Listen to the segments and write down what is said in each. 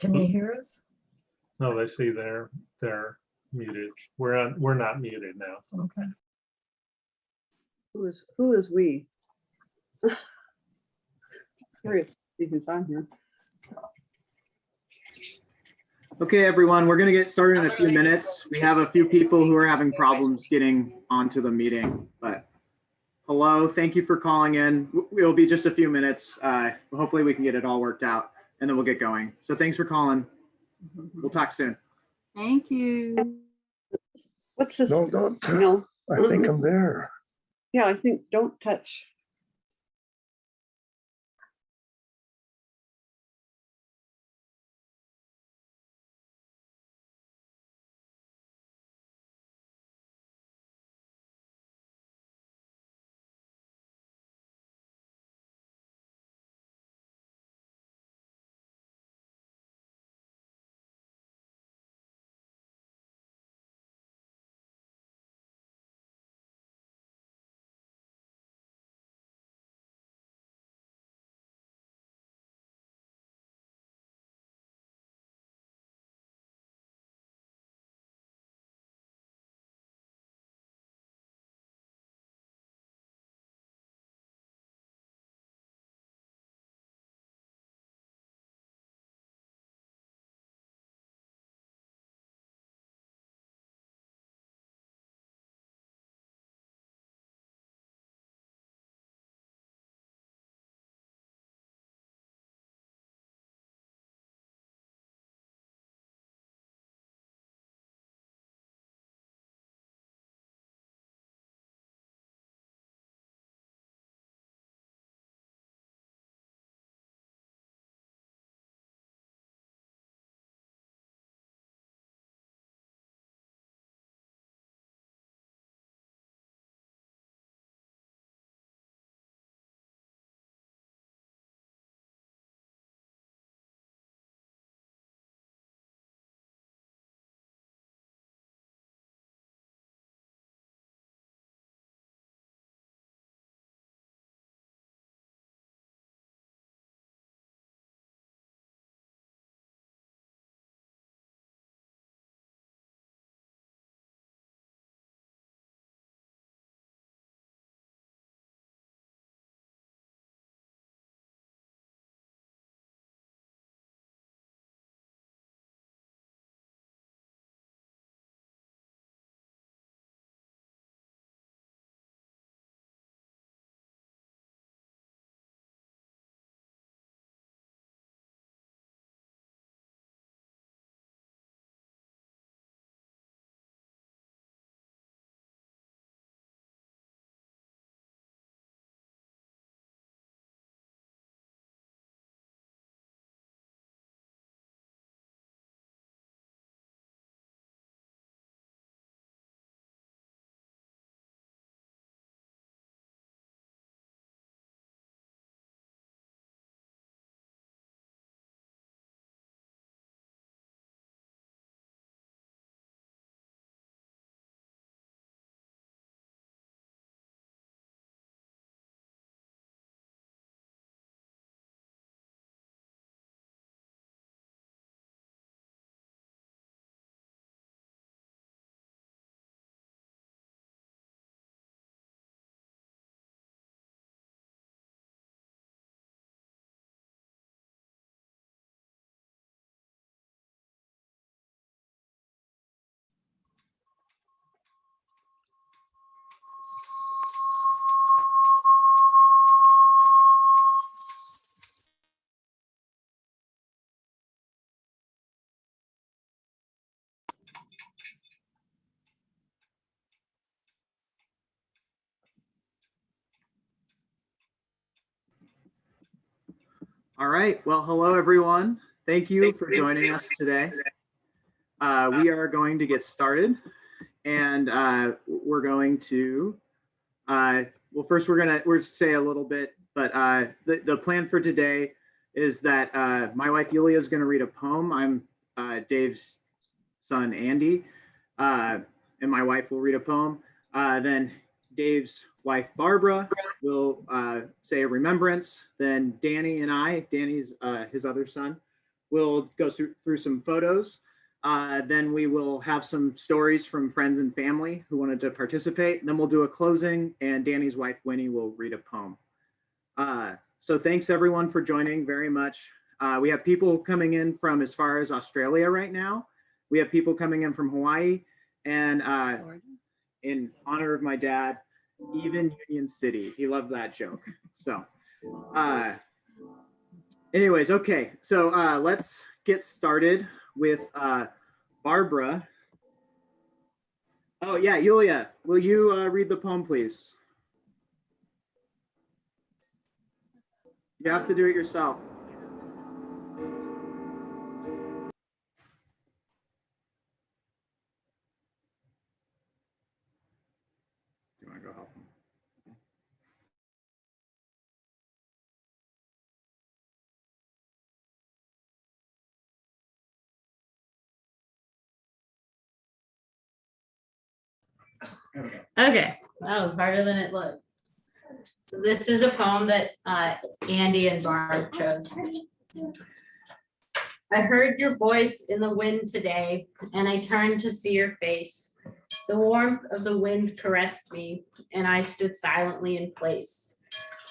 Can you hear us? No, they see they're muted. We're not muted now. Okay. Who is we? Curious to see who's on here. Okay, everyone, we're going to get started in a few minutes. We have a few people who are having problems getting onto the meeting, but hello, thank you for calling in. It'll be just a few minutes. Hopefully we can get it all worked out and then we'll get going. So thanks for calling. We'll talk soon. Thank you. What's this? No, don't. No. I think I'm there. Yeah, I think don't touch. All right, well, hello, everyone. Thank you for joining us today. We are going to get started and we're going to, well, first we're say a little bit, but the plan for today is that my wife Yulia is going to read a poem. I'm Dave's son, Andy, and my wife will read a poem. Then Dave's wife, Barbara, will say a remembrance. Then Danny and Danny's his other son, We'll go through some photos. Then we will have some stories from friends and family who wanted to participate. Then we'll do a closing, and Danny's wife, Winnie, will read a poem. So thanks everyone for joining very much. We have people coming in from as far as Australia right now. We have people coming in from Hawaii, and in honor of my dad, even Union City. He loved that joke. So anyways, okay. So let's get started with Barbara. Oh yeah, Yulia, will you read the poem, please? You have to do it yourself. Do you want to go help him? Okay, that was harder than it looked. So this is a poem that Andy and Barb chose. I heard your voice in the wind today, and I turned to see your face. The warmth of the wind caressed me, and I stood silently in place.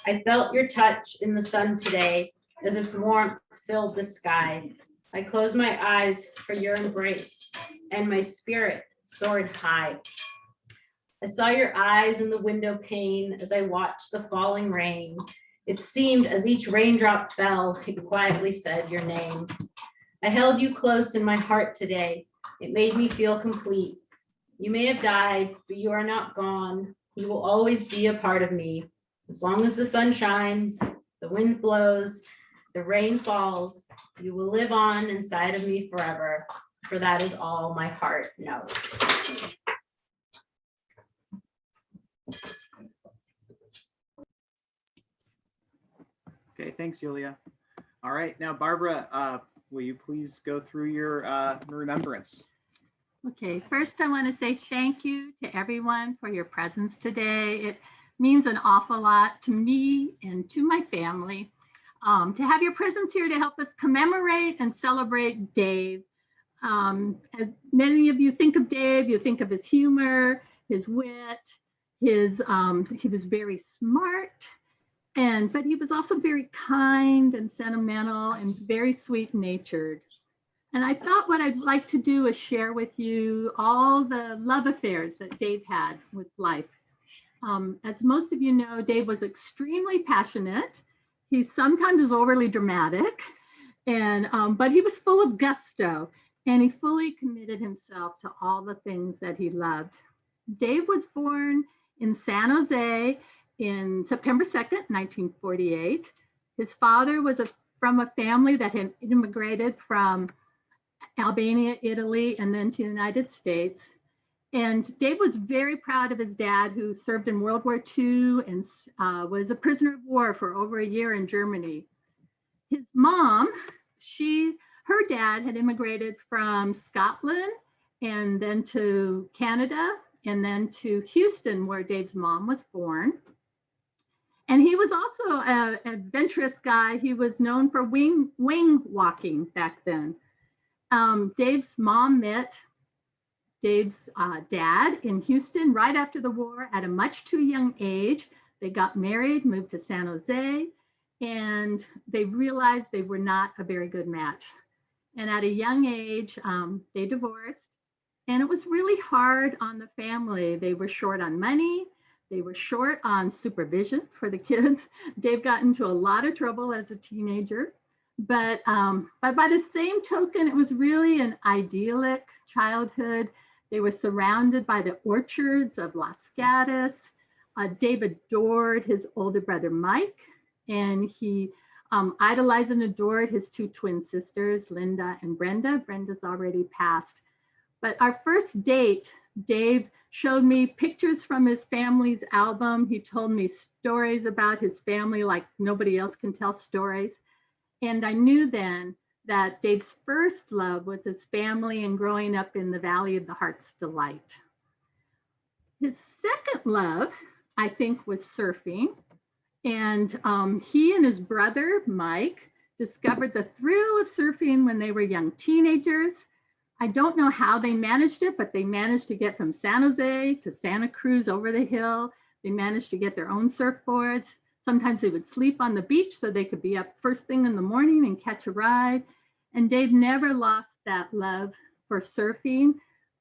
I felt your touch in the sun today, as its warmth filled the sky. I closed my eyes for your embrace, and my spirit soared high. I saw your eyes in the window pane as I watched the falling rain. It seemed as each raindrop fell, it quietly said your name. I held you close in my heart today. It made me feel complete. You may have died, but you are not gone. You will always be a part of me. As long as the sun shines, the wind blows, the rain falls, you will live on inside of me forever, for that is all my heart knows. Okay, thanks, Yulia. All right, now Barbara, will you please go through your remembrance? Okay, first I want to say thank you to everyone for your presence today. It means an awful lot to me and to my family to have your presence here to help us commemorate and celebrate Dave. As many of you think of Dave, you think of his humor, his wit, he was very smart, but he was also very kind and sentimental and very sweet-natured. And I thought what I'd like to do is share with you all the love affairs that Dave had with life. As most of you know, Dave was extremely passionate. He sometimes is overly dramatic, but he was full of gusto, and he fully committed himself to all the things that he loved. Dave was born in San Jose in September 2nd, 1948. His father was from a family that had immigrated from Albania, Italy, and then to the United States. And Dave was very proud of his dad, who served in World War II and was a prisoner of war for over a year in Germany. His mom, her dad had immigrated from Scotland and then to Canada and then to Houston, where Dave's mom was born. And he was also an adventurous guy. He was known for wing walking back then. Dave's mom met Dave's dad in Houston right after the war at a much too young age. They got married, moved to San Jose, and they realized they were not a very good match. And at a young age, they divorced, and it was really hard on the family. They were short on money. They were short on supervision for the kids. Dave got into a lot of trouble as a teenager. But by the same token, it was really an idyllic childhood. They were surrounded by the orchards of Las Gatas. Dave adored his older brother, Mike, and he idolized and adored his two twin sisters, Linda and Brenda. Brenda's already passed. But our first date, Dave showed me pictures from his family's album. He told me stories about his family like nobody else can tell stories. And I knew then that Dave's first love was his family and growing up in the Valley of the Heart's Delight. His second love, I think, was surfing. And he and his brother, Mike, discovered the thrill of surfing when they were young teenagers. I don't know how they managed it, but they managed to get from San Jose to Santa Cruz over the hill. They managed to get their own surfboards. Sometimes they would sleep on the beach so they could be up first thing in the morning and catch a ride. And Dave never lost that love for surfing.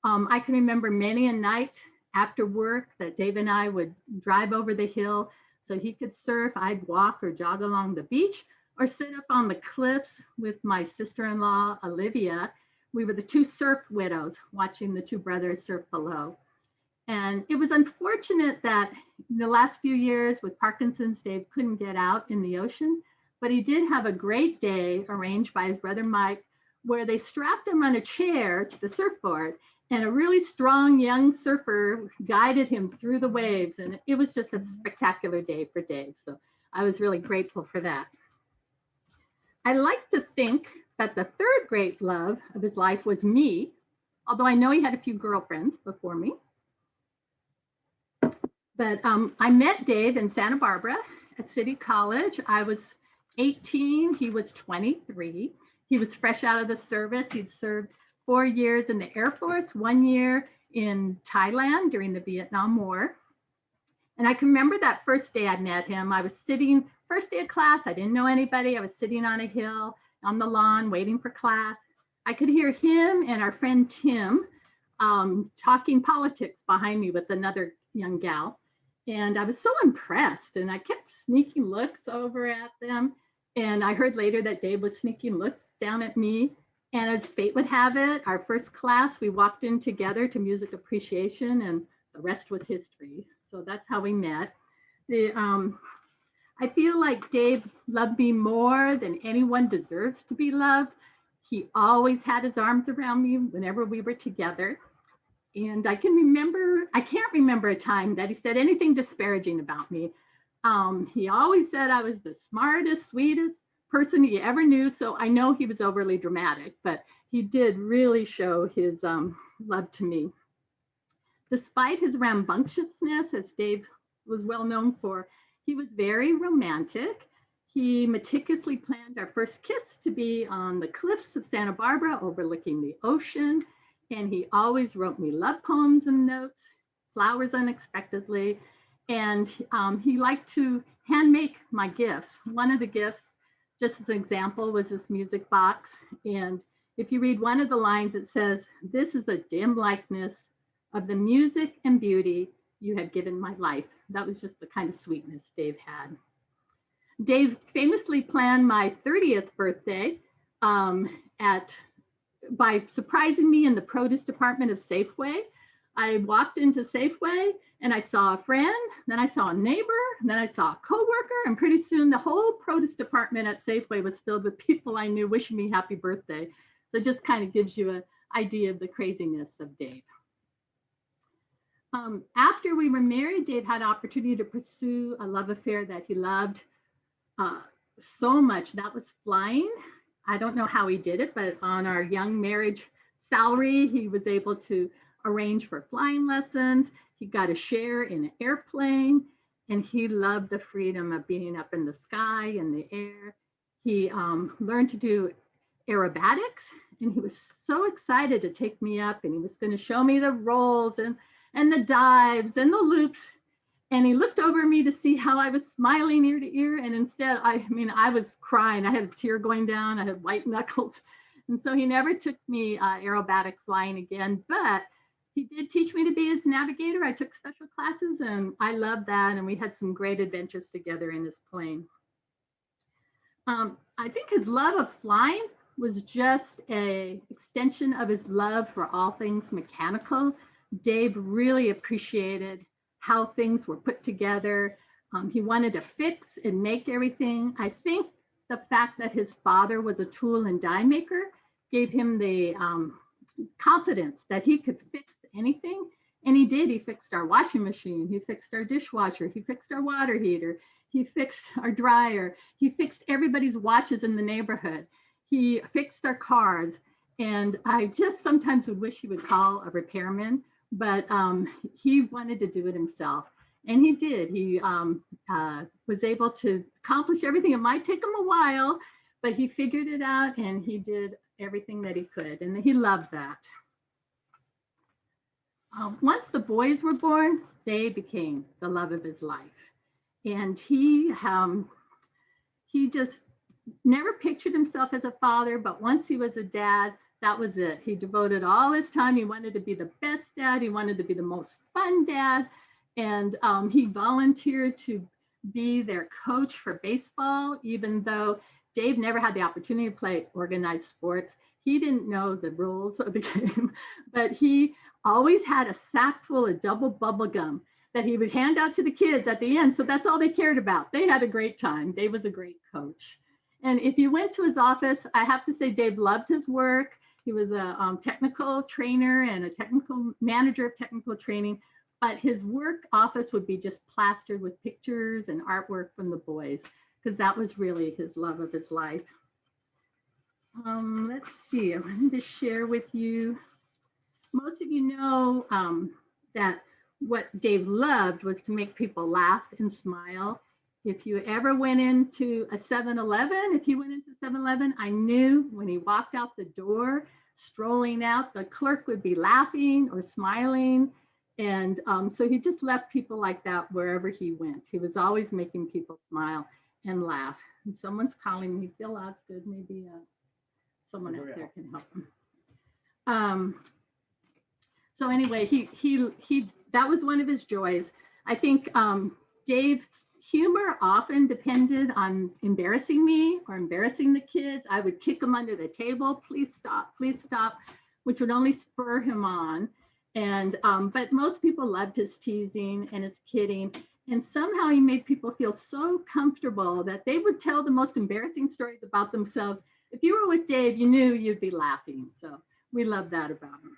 I can remember many a night after work that Dave and I would drive over the hill so he could surf. I'd walk or jog along the beach or sit up on the cliffs with my sister-in-law, Olivia. We were the two surf widows watching the two brothers surf below. And it was unfortunate that in the last few years with Parkinson's, Dave couldn't get out in the ocean, but he did have a great day arranged by his brother Mike, where they strapped him on a chair to the surfboard, and a really strong young surfer guided him through the waves. And it was just a spectacular day for Dave. So I was really grateful for that. I like to think that the third great love of his life was me, although I know he had a few girlfriends before me. But I met Dave in Santa Barbara at City College. I was 18, he was 23. He was fresh out of the service. He'd served 4 years in the Air Force, 1 year in Thailand during the Vietnam War. And I can remember that first day I met him. I was sitting, first day of class, I didn't know anybody. I was sitting on a hill on the lawn waiting for class. I could hear him and our friend Tim talking politics behind me with another young gal. And I was so impressed, and I kept sneaking looks over at them. And I heard later that Dave was sneaking looks down at me. And as fate would have it, our first class, we walked in together to music appreciation, and the rest was history. So that's how we met. I feel like Dave loved me more than anyone deserves to be loved. He always had his arms around me whenever we were together. And I can't remember a time that he said anything disparaging about me. He always said I was the smartest, sweetest person he ever knew. So I know he was overly dramatic, but he did really show his love to me. Despite his rambunctiousness, as Dave was well known for, he was very romantic. He meticulously planned our first kiss to be on the cliffs of Santa Barbara overlooking the ocean. And he always wrote me love poems and notes, flowers unexpectedly. And he liked to hand make my gifts. One of the gifts, just as an example, was this music box. And if you read one of the lines, it says, "This is a dim likeness of the music and beauty you have given my life." That was just the kind of sweetness Dave had. Dave famously planned my 30th birthday by surprising me in the produce department of Safeway. I walked into Safeway and I saw a friend, then I saw a neighbor, then I saw a coworker, and pretty soon the whole produce department at Safeway was filled with people I knew wishing me happy birthday. So it just kind of gives you an idea of the craziness of Dave. After we were married, Dave had an opportunity to pursue a love affair that he loved so much. That was flying. I don't know how he did it, but on our young marriage salary, he was able to arrange for flying lessons. He got a share in an airplane, and he loved the freedom of being up in the sky, in the air. He learned to do aerobatics, and he was so excited to take me up, and he was going to show me the rolls and the dives and the loops. And he looked over me to see how I was smiling ear to ear. And instead, I was crying. I had a tear going down. I had white knuckles. And so he never took me aerobatic flying again, but he did teach me to be his navigator. I took special classes and I loved that. And we had some great adventures together in his plane. I think his love of flying was just an extension of his love for all things mechanical. Dave really appreciated how things were put together. He wanted to fix and make everything. I think the fact that his father was a tool and die maker gave him the confidence that he could fix anything. And he did. He fixed our washing machine. He fixed our dishwasher. He fixed our water heater. He fixed our dryer. He fixed everybody's watches in the neighborhood. He fixed our cars. And I just sometimes would wish he would call a repairman, but he wanted to do it himself. And he did. He was able to accomplish everything. It might take him a while, but he figured it out and he did everything that he could, and he loved that. Once the boys were born, they became the love of his life. And he just never pictured himself as a father, but once he was a dad, that was it. He devoted all his time. He wanted to be the best dad. He wanted to be the most fun dad. And he volunteered to be their coach for baseball, even though Dave never had the opportunity to play organized sports. He didn't know the rules of the game, but he always had a sack full of double bubble gum that he would hand out to the kids at the end. So that's all they cared about. They had a great time. Dave was a great coach. And if you went to his office, I have to say Dave loved his work. He was a technical trainer and a technical manager of technical training, but his work office would be just plastered with pictures and artwork from the boys, because that was really his love of his life. Let's see, I wanted to share with you, most of you know that what Dave loved was to make people laugh and smile. If you ever went into a 7-Eleven, if he went into 7-Eleven, I knew when he walked out the door, strolling out, the clerk would be laughing or smiling. And so he just left people like that wherever he went. He was always making people smile and laugh. And someone's calling me. Bill Osgood, maybe someone out there can help him. So anyway, that was one of his joys. I think Dave's humor often depended on embarrassing me or embarrassing the kids. I would kick him under the table, please stop, which would only spur him on. And but most people loved his teasing and his kidding. And somehow he made people feel so comfortable that they would tell the most embarrassing stories about themselves. If you were with Dave, you knew you'd be laughing. So we love that about him.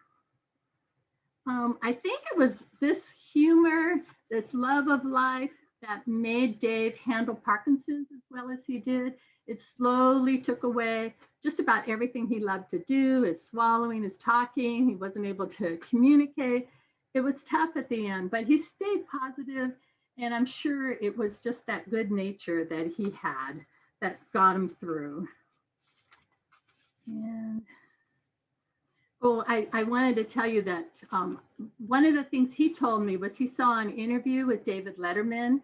I think it was this humor, this love of life that made Dave handle Parkinson's as well as he did. It slowly took away just about everything he loved to do, his swallowing, his talking. He wasn't able to communicate. It was tough at the end, but he stayed positive, and I'm sure it was just that good nature that he had that got him through. And oh, I wanted to tell you that one of the things he told me was he saw an interview with David Letterman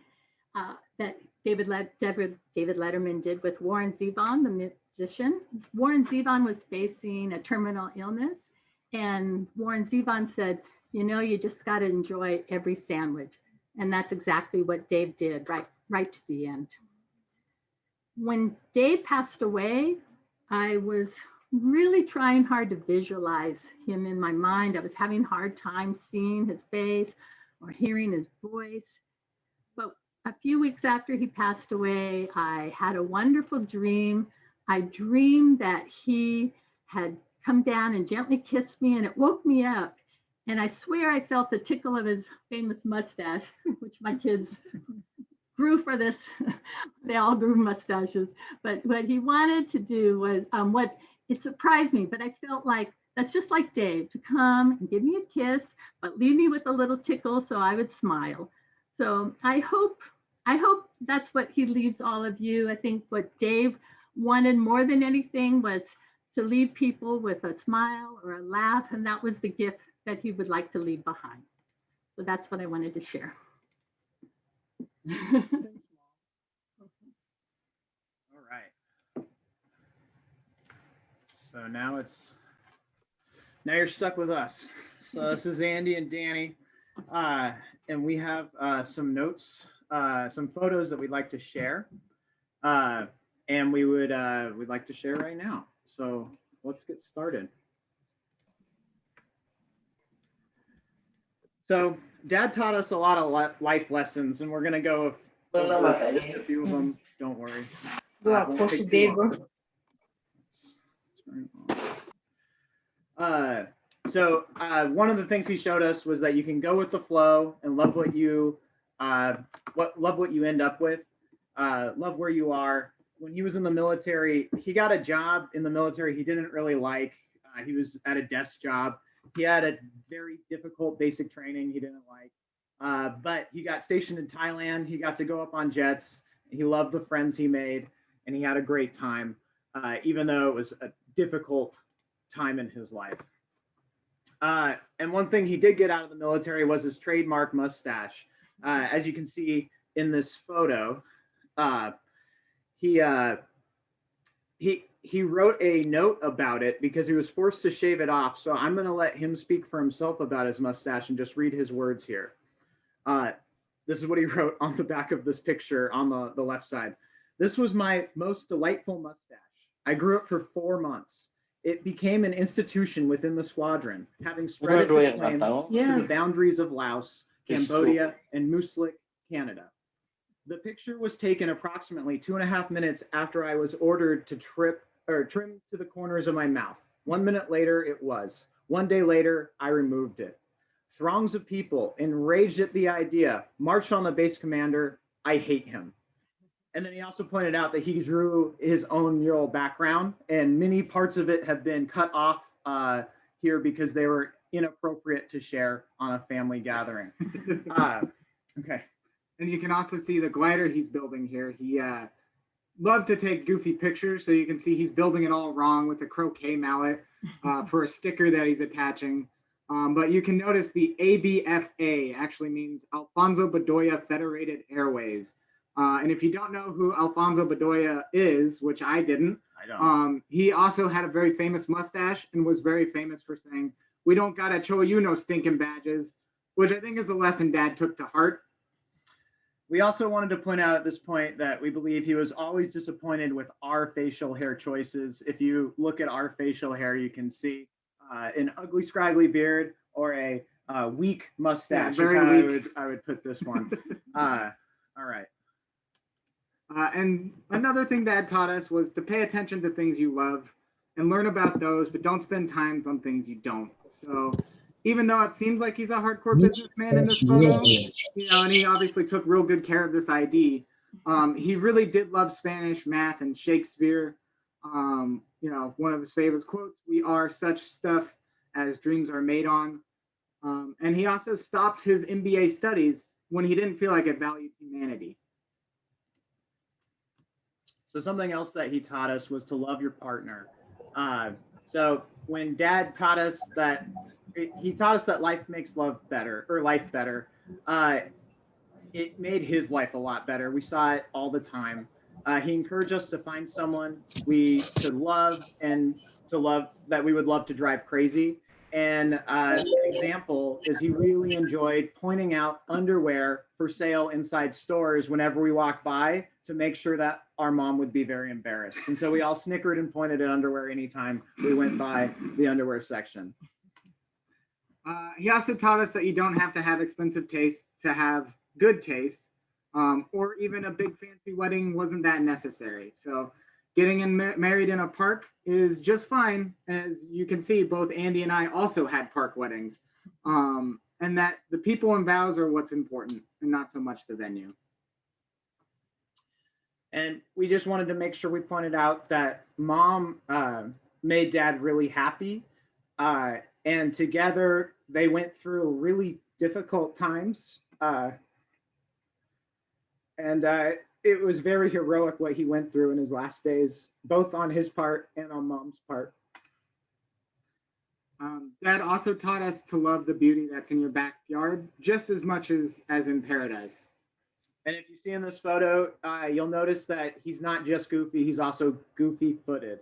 that David Letterman did with Warren Zevon, the musician. Warren Zevon was facing a terminal illness, and Warren Zevon said, you know, you just got to enjoy every sandwich. And that's exactly what Dave did, right to the end. When Dave passed away, I was really trying hard to visualize him in my mind. I was having a hard time seeing his face or hearing his voice. But a few weeks after he passed away, I had a wonderful dream. I dreamed that he had come down and gently kissed me, and it woke me up. And I swear I felt the tickle of his famous mustache, which my kids grew for this. They all grew mustaches. But what he wanted to do was it surprised me, but I felt like that's just like Dave, to come and give me a kiss, but leave me with a little tickle so I would smile. So I hope that's what he leaves all of you. I think what Dave wanted more than anything was to leave people with a smile or a laugh, and that was the gift that he would like to leave behind. So that's what I wanted to share. All right. So now you're stuck with us. So this is Andy and Danny, and we have some notes, some photos that we'd like to share, and we'd like to share right now. So let's get started. So Dad taught us a lot of life lessons, and we're gonna go over a few of them. Don't worry. So one of the things he showed us was that you can go with the flow and love what you end up with, love where you are. When he was in the military, he got a job in the military he didn't really like. He was at a desk job. He had a very difficult basic training he didn't like, but he got stationed in Thailand. He got to go up on jets. He loved the friends he made, and he had a great time. even though it was a difficult time in his life. And one thing he did get out of the military was his trademark mustache. As you can see in this photo, he wrote a note about it because he was forced to shave it off. So I'm going to let him speak for himself about his mustache and just read his words here. This is what he wrote on the back of this picture on the left side. This was my most delightful mustache. I grew it for 4 months. It became an institution within the squadron, having spread its fame to the boundaries of Laos, Cambodia, and Muslik, Canada. The picture was taken approximately 2.5 minutes after I was ordered to trim to the corners of my mouth. 1 minute later, it was. 1 day later, I removed it. Throngs of people, enraged at the idea, marched on the base commander. I hate him. And then he also pointed out that he drew his own mural background, and many parts of it have been cut off here because they were inappropriate to share on a family gathering. Okay. And you can also see the glider he's building here. He loved to take goofy pictures, so you can see he's building it all wrong with a croquet mallet for a sticker that he's attaching. But you can notice the ABFA actually means Alfonso Bedoya Federated Airways. And if you don't know who Alfonso Bedoya is, which I didn't, he also had a very famous mustache and was very famous for saying, "We don't gotta show you no stinking badges," which I think is a lesson Dad took to heart. We also wanted to point out at this point that we believe he was always disappointed with our facial hair choices. If you look at our facial hair, you can see an ugly, scraggly beard or a weak mustache. Yeah, very weak. I would put this one. All right. And another thing Dad taught us was to pay attention to things you love and learn about those, but don't spend times on things you don't. So even though it seems like he's a hardcore businessman in this photo, and he obviously took real good care of this ID, he really did love Spanish, math, and Shakespeare. One of his favorite quotes, "We are such stuff as dreams are made on." And he also stopped his MBA studies when he didn't feel like it valued humanity. So something else that he taught us was to love your partner. So when Dad taught us that, he taught us that life makes life better. It made his life a lot better. We saw it all the time. He encouraged us to find someone we could love and that we would love to drive crazy. And an example is he really enjoyed pointing out underwear for sale inside stores whenever we walked by to make sure that our mom would be very embarrassed. And so we all snickered and pointed at underwear anytime we went by the underwear section. He also taught us that you don't have to have expensive taste to have good taste, or even a big fancy wedding wasn't that necessary. So getting married in a park is just fine. As you can see, both Andy and I also had park weddings, and that the people and vows are what's important and not so much the venue. And we just wanted to make sure we pointed out that Mom made Dad really happy. And together they went through really difficult times. And it was very heroic what he went through in his last days, both on his part and on Mom's part. Dad also taught us to love the beauty that's in your backyard just as much as in paradise. And if you see in this photo, you'll notice that he's not just goofy, he's also goofy-footed.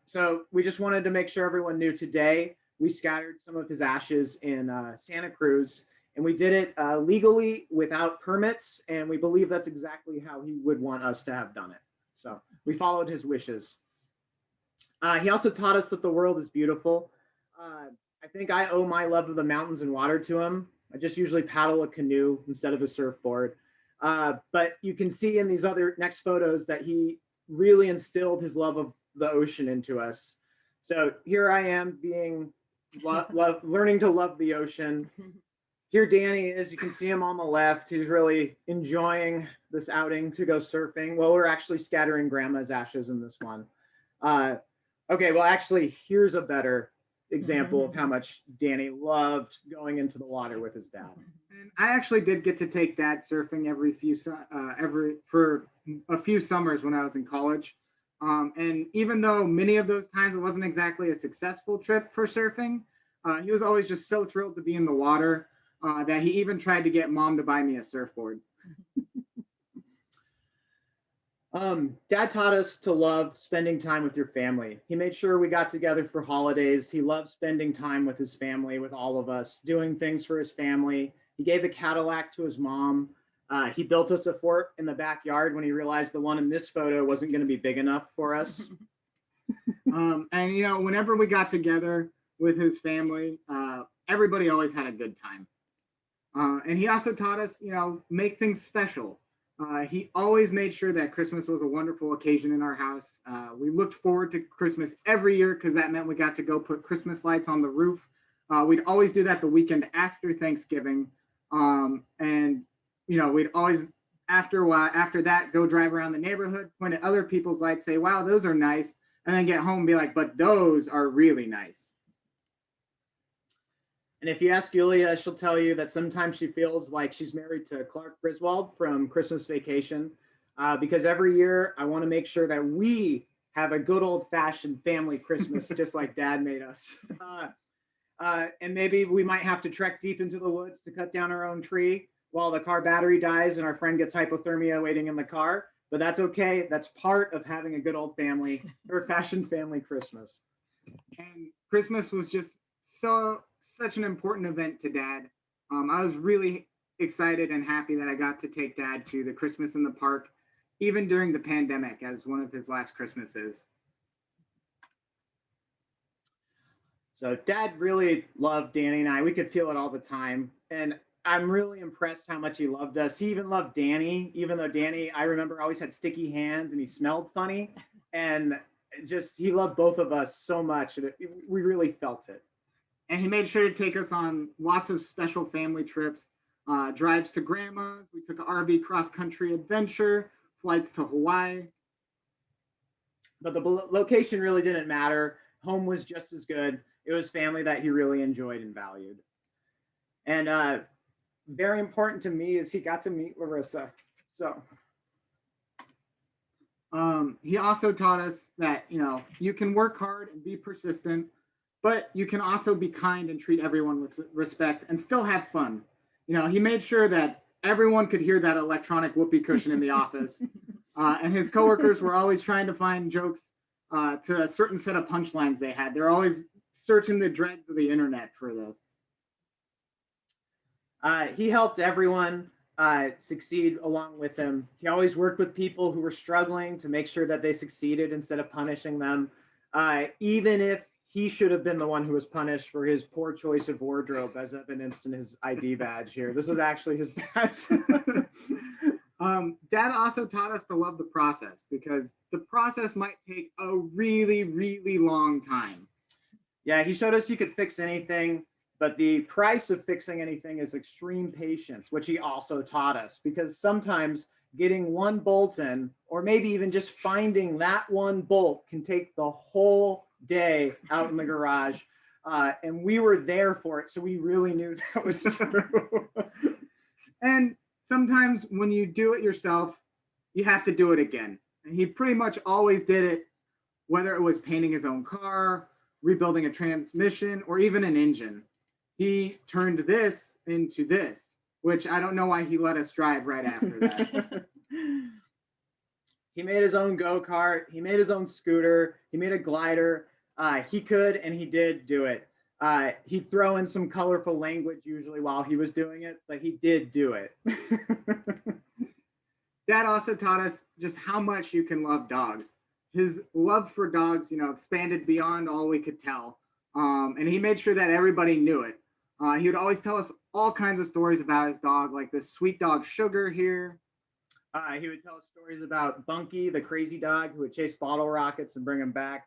So we just wanted to make sure everyone knew today we scattered some of his ashes in Santa Cruz, and we did it legally without permits, and we believe that's exactly how he would want us to have done it. So we followed his wishes. He also taught us that the world is beautiful. I think I owe my love of the mountains and water to him. I just usually paddle a canoe instead of a surfboard. But you can see in these other next photos that he really instilled his love of the ocean into us. So here I am learning to love the ocean. Here Danny is, you can see him on the left. He's really enjoying this outing to go surfing. Well, we're actually scattering grandma's ashes in this one. Okay, well, actually, here's a better example of how much Danny loved going into the water with his dad. And I actually did get to take Dad surfing for a few summers when I was in college. And even though many of those times it wasn't exactly a successful trip for surfing, he was always just so thrilled to be in the water that he even tried to get mom to buy me a surfboard. Dad taught us to love spending time with your family. He made sure we got together for holidays. He loved spending time with his family, with all of us, doing things for his family. He gave a Cadillac to his mom. He built us a fort in the backyard when he realized the one in this photo wasn't going to be big enough for us. And you know, whenever we got together with his family, everybody always had a good time. And he also taught us, you know, make things special. He always made sure that Christmas was a wonderful occasion in our house. We looked forward to Christmas every year because that meant we got to go put Christmas lights on the roof. We'd always do that the weekend after Thanksgiving. And, you know, we'd always, after that, go drive around the neighborhood, point at other people's lights, say, wow, those are nice. And then get home and be like, but those are really nice. And if you ask Yulia, she'll tell you that sometimes she feels like she's married to Clark Griswold from Christmas Vacation, because every year I want to make sure that we have a good old-fashioned family Christmas, just like Dad made us. And maybe we might have to trek deep into the woods to cut down our own tree while the car battery dies and our friend gets hypothermia waiting in the car. But that's okay. That's part of having a good old family or fashioned family Christmas. And Christmas was just such an important event to Dad. I was really excited and happy that I got to take Dad to the Christmas in the park, even during the pandemic, as one of his last Christmases. So Dad really loved Danny and I. We could feel it all the time. And I'm really impressed how much he loved us. He even loved Danny, even though Danny, I remember, always had sticky hands and he smelled funny. And just, he loved both of us so much. We really felt it. And he made sure to take us on lots of special family trips, drives to grandma's. We took an RV cross-country adventure, flights to Hawaii. But the location really didn't matter. Home was just as good. It was family that he really enjoyed and valued. And very important to me is he got to meet Larissa. So he also taught us that, you know, you can work hard and be persistent, but you can also be kind and treat everyone with respect and still have fun. You know, he made sure that everyone could hear that electronic whoopee cushion in the office. And his coworkers were always trying to find jokes to a certain set of punchlines they had. They're always searching the dregs of the internet for this. He helped everyone succeed along with him. He always worked with people who were struggling to make sure that they succeeded instead of punishing them, even if he should have been the one who was punished for his poor choice of wardrobe, as evidenced in his ID badge here. This is actually his badge. Dad also taught us to love the process, because the process might take a really, really long time. Yeah, he showed us you could fix anything, but the price of fixing anything is extreme patience, which he also taught us, because sometimes getting one bolt in, or maybe even just finding that one bolt, can take the whole day out in the garage. And we were there for it, so we really knew that was true. And sometimes when you do it yourself, you have to do it again. And he pretty much always did it, whether it was painting his own car, rebuilding a transmission, or even an engine. He turned this into this, which I don't know why he let us drive right after that. He made his own go-kart. He made his own scooter. He made a glider. He could, and he did do it. He'd throw in some colorful language usually while he was doing it, but he did do it. Dad also taught us just how much you can love dogs. His love for dogs, you know, expanded beyond all we could tell. And he made sure that everybody knew it. He would always tell us all kinds of stories about his dog, like this sweet dog Sugar here. He would tell us stories about Bunky, the crazy dog who would chase bottle rockets and bring them back.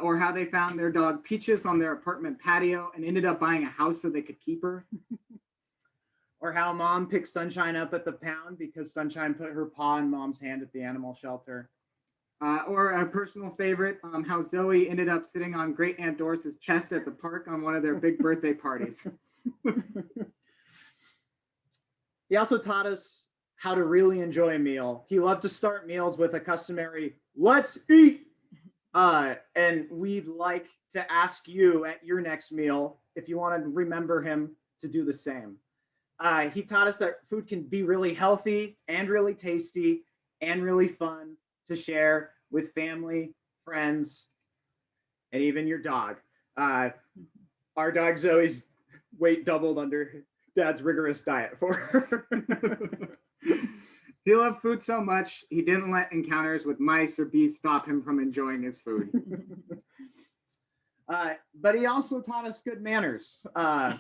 Or how they found their dog Peaches on their apartment patio and ended up buying a house so they could keep her. Or how Mom picked Sunshine up at the pound because Sunshine put her paw in Mom's hand at the animal shelter. Or a personal favorite, how Zoe ended up sitting on Great Aunt Doris's chest at the park on one of their big birthday parties. He also taught us how to really enjoy a meal. He loved to start meals with a customary let's eat. And we'd like to ask you at your next meal if you want to remember him to do the same. He taught us that food can be really healthy and really tasty and really fun to share with family, friends, and even your dog. Our dog Zoe's weight doubled under Dad's rigorous diet for her. He loved food so much, he didn't let encounters with mice or bees stop him from enjoying his food. But he also taught us good manners, are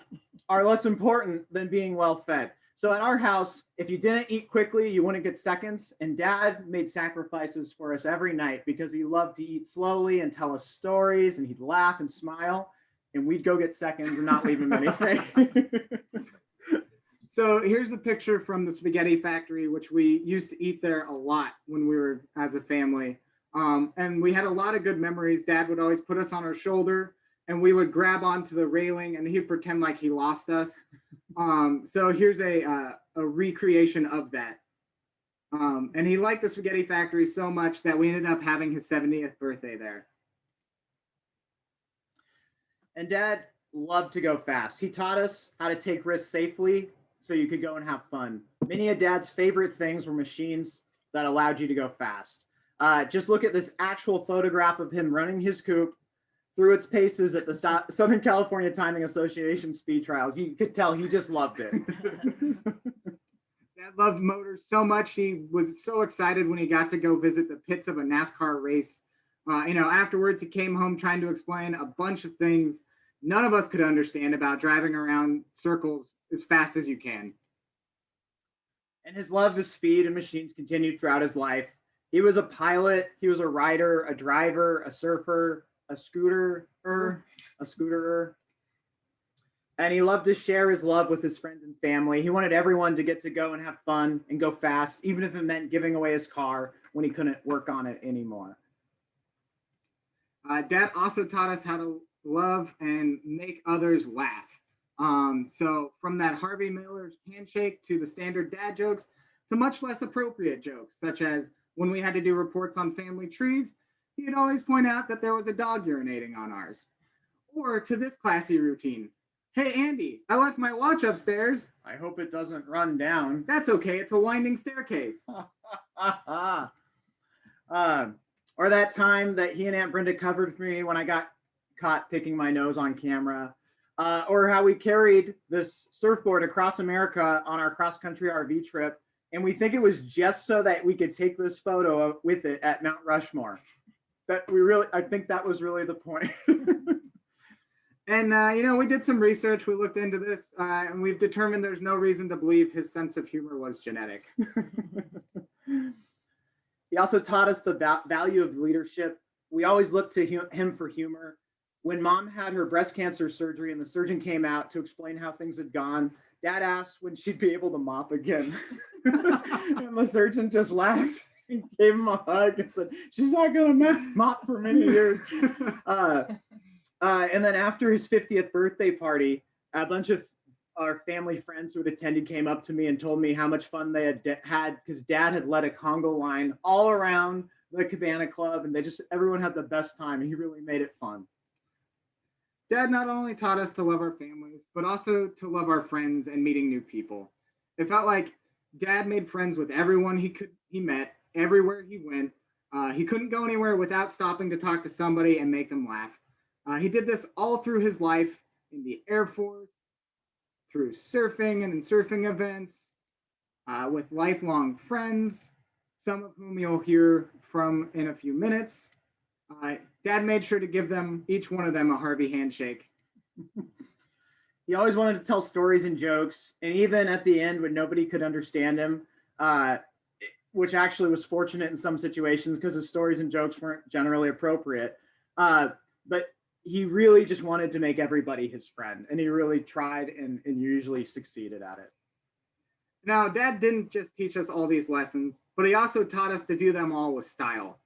less important than being well fed. So at our house, if you didn't eat quickly, you wouldn't get seconds. And Dad made sacrifices for us every night because he loved to eat slowly and tell us stories, and he'd laugh and smile, and we'd go get seconds and not leave him anything. So here's a picture from the spaghetti factory, which we used to eat there a lot when we were as a family. And we had a lot of good memories. Dad would always put us on our shoulder and we would grab onto the railing and he'd pretend like he lost us. So here's a recreation of that. And he liked the spaghetti factory so much that we ended up having his 70th birthday there. And Dad loved to go fast. He taught us how to take risks safely so you could go and have fun. Many of Dad's favorite things were machines that allowed you to go fast. Just look at this actual photograph of him running his coupe through its paces at the Southern California Timing Association speed trials. You could tell he just loved it. Dad loved motors so much. He was so excited when he got to go visit the pits of a NASCAR race. Afterwards, he came home trying to explain a bunch of things none of us could understand about driving around circles as fast as you can. And his love of speed and machines continued throughout his life. He was a pilot, he was a rider, a driver, a surfer, a scooterer, and he loved to share his love with his friends and family. He wanted everyone to get to go and have fun and go fast, even if it meant giving away his car when he couldn't work on it anymore. Dad also taught us how to love and make others laugh. So from that Harvey Miller's handshake to the standard dad jokes to much less appropriate jokes, such as when we had to do reports on family trees, he'd always point out that there was a dog urinating on ours. Or to this classy routine. Hey, Andy, I left my watch upstairs. I hope it doesn't run down. That's okay. It's a winding staircase. Or that time that he and Aunt Brenda covered for me when I got caught picking my nose on camera. Or how we carried this surfboard across America on our cross-country RV trip. And we think it was just so that we could take this photo with it at Mount Rushmore. I think that was really the point. And, we did some research. We looked into this and we've determined there's no reason to believe his sense of humor was genetic. He also taught us the value of leadership. We always looked to him for humor. When Mom had her breast cancer surgery and the surgeon came out to explain how things had gone, Dad asked when she'd be able to mop again. And the surgeon just laughed and gave him a hug and said, she's not going to mop for many years. And then after his 50th birthday party, a bunch of our family friends who had attended came up to me and told me how much fun they had because Dad had led a Congo line all around the Cabana Club, and everyone had the best time, and he really made it fun. Dad not only taught us to love our families, but also to love our friends and meeting new people. It felt like Dad made friends with everyone he met, everywhere he went. He couldn't go anywhere without stopping to talk to somebody and make them laugh. He did this all through his life in the Air Force, through surfing and in surfing events, with lifelong friends, some of whom you'll hear from in a few minutes. Dad made sure to give each one of them a Harvey handshake. He always wanted to tell stories and jokes, and even at the end when nobody could understand him, which actually was fortunate in some situations because his stories and jokes weren't generally appropriate. But he really just wanted to make everybody his friend, and he really tried and usually succeeded at it. Now, Dad didn't just teach us all these lessons, but he also taught us to do them all with style.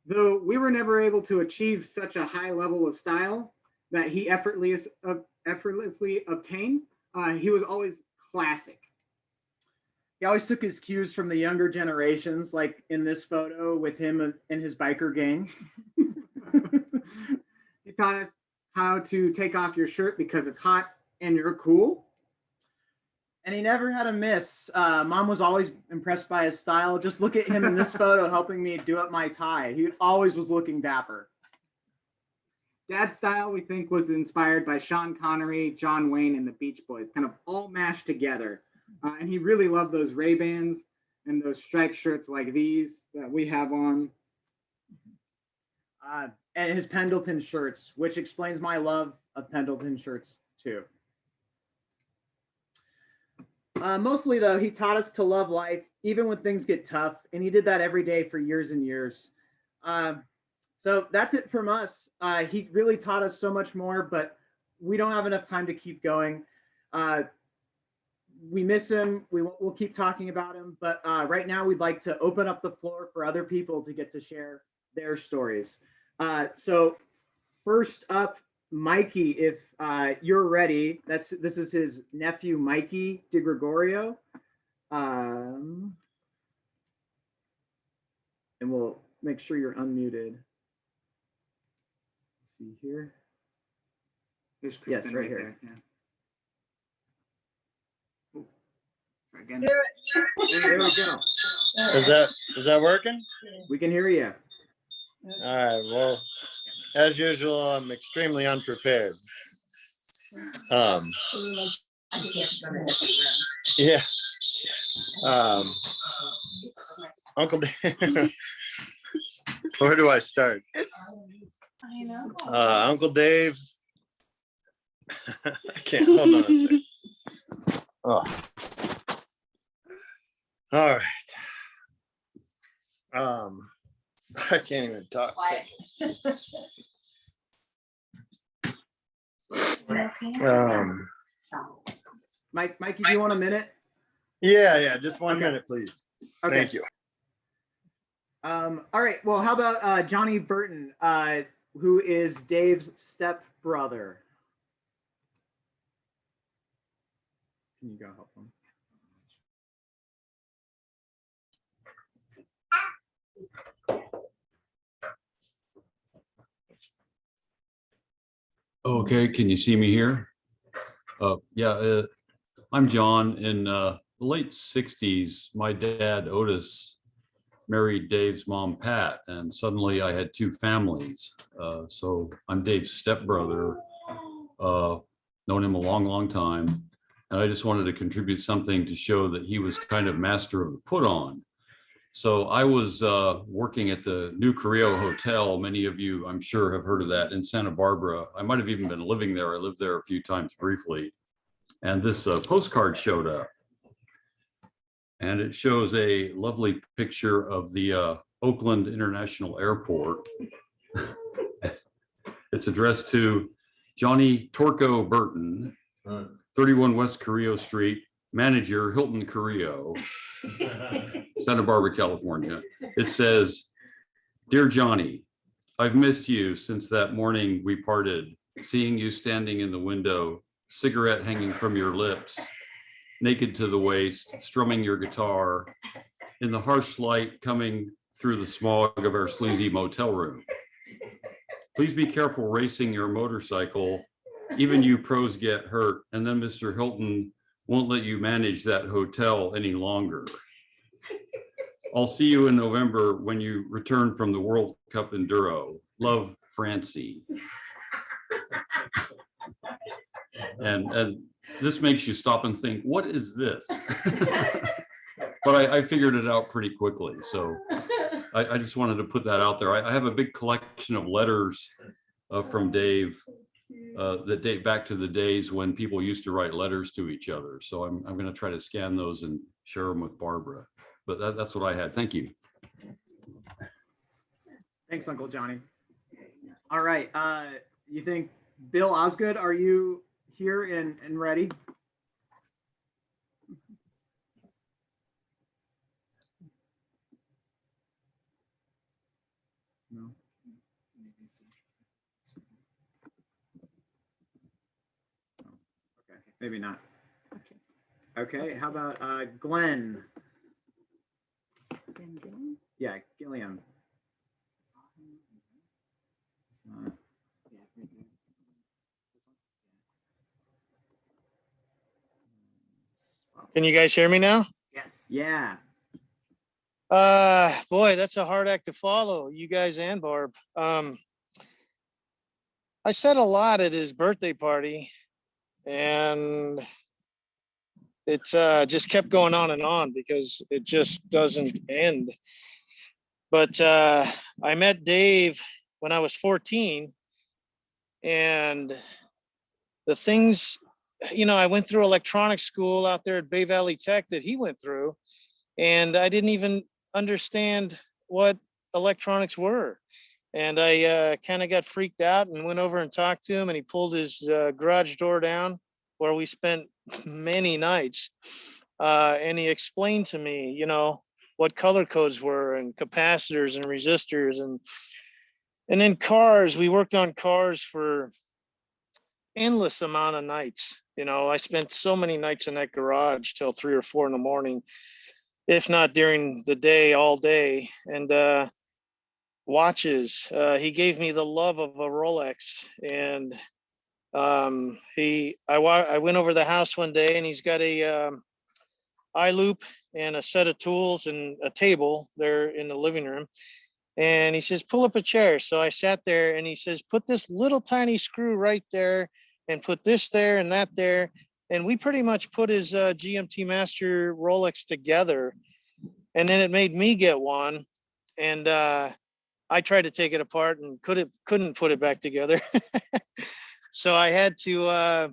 Though we were never able to achieve such a high level of style that he effortlessly obtained, he was always classic. He always took his cues from the younger generations, like in this photo with him and his biker gang. He taught us how to take off your shirt because it's hot and you're cool. And he never had a miss. Mom was always impressed by his style. Just look at him in this photo helping me do up my tie. He always was looking dapper. Dad's style, we think, was inspired by Sean Connery, John Wayne, and the Beach Boys, kind of all mashed together. And he really loved those Ray-Bans and those striped shirts like these that we have on. And his Pendleton shirts, which explains my love of Pendleton shirts too. Mostly though, he taught us to love life, even when things get tough. And he did that every day for years and years. So that's it from us. He really taught us so much more, but we don't have enough time to keep going. We miss him. We'll keep talking about him. But right now we'd like to open up the floor for other people to get to share their stories. So first up, Mikey, if you're ready. This is his nephew, Mikey DeGregorio. And we'll make sure you're unmuted. Let's see here. There's Yes, Kristen right here. there, yeah. Oh, try again. There we go. Is that working? We can hear you. All right. Well, as usual, I'm extremely unprepared. Yeah. Uncle Dave. Where do I start? Uncle Dave. I can't. Hold on a second. Oh. All right. I can't even talk. Mikey, do you want a minute? Yeah, just one Okay. minute, please. Okay. Thank you. All right. Well, how about Johnny Burton, who is Dave's stepbrother? Can you go help him? Okay, can you see me here? I'm John. In the late 60s, my dad, Otis, married Dave's mom, Pat, and suddenly I had two families. So I'm Dave's stepbrother, known him a long, long time. And I just wanted to contribute something to show that he was kind of master of the put on. So I was working at the New Carrillo Hotel. Many of you, I'm sure, have heard of that in Santa Barbara. I might have even been living there. I lived there a few times briefly. And this postcard showed up. And it shows a lovely picture of the Oakland International Airport. It's addressed to Johnny Torco Burton, 31 West Carrillo Street, manager, Hilton Carrillo, Santa Barbara, California. It says, "Dear Johnny, I've missed you since that morning we parted, seeing you standing in the window, cigarette hanging from your lips, naked to the waist, strumming your guitar, in the harsh light coming through the smog of our sleazy motel room. Please be careful racing your motorcycle. Even you pros get hurt, and then Mr. Hilton won't let you manage that hotel any longer. I'll see you in November when you return from the World Cup Enduro. Love, Francie." And this makes you stop and think, what is this? But I figured it out pretty quickly. So I just wanted to put that out there. I have a big collection of letters from Dave that date back to the days when people used to write letters to each other. So I'm going to try to scan those and share them with Barbara. But that's what I had. Thank you. Thanks, Uncle Johnny. All right. You think, Bill Osgood, are you here and ready? No. Okay, maybe not. Okay, how about Glenn? Yeah, Gilliam. It's not- Can you guys hear me now? Yes. Yeah. Boy, that's a hard act to follow, you guys and Barb. I said a lot at his birthday party, and it's just kept going on and on because it just doesn't end. But I met Dave when I was 14, and the things, I went through electronics school out there at Bay Valley Tech that he went through, and I didn't even understand what electronics were. And I kind of got freaked out and went over and talked to him, and he pulled his garage door down where we spent many nights. And he explained to me, what color codes were and capacitors and resistors, and then cars. We worked on cars for endless amount of nights. I spent so many nights in that garage till 3 or 4 in the morning, if not during the day, all day. And watches. He gave me the love of a Rolex, and I went over the house one day, and he's got a eye loop and a set of tools and a table there in the living room. And he says, pull up a chair. So I sat there, and he says, put this little tiny screw right there and put this there and that there. And we pretty much put his GMT Master Rolex together. And then it made me get one. And I tried to take it apart and couldn't put it back together. So I had to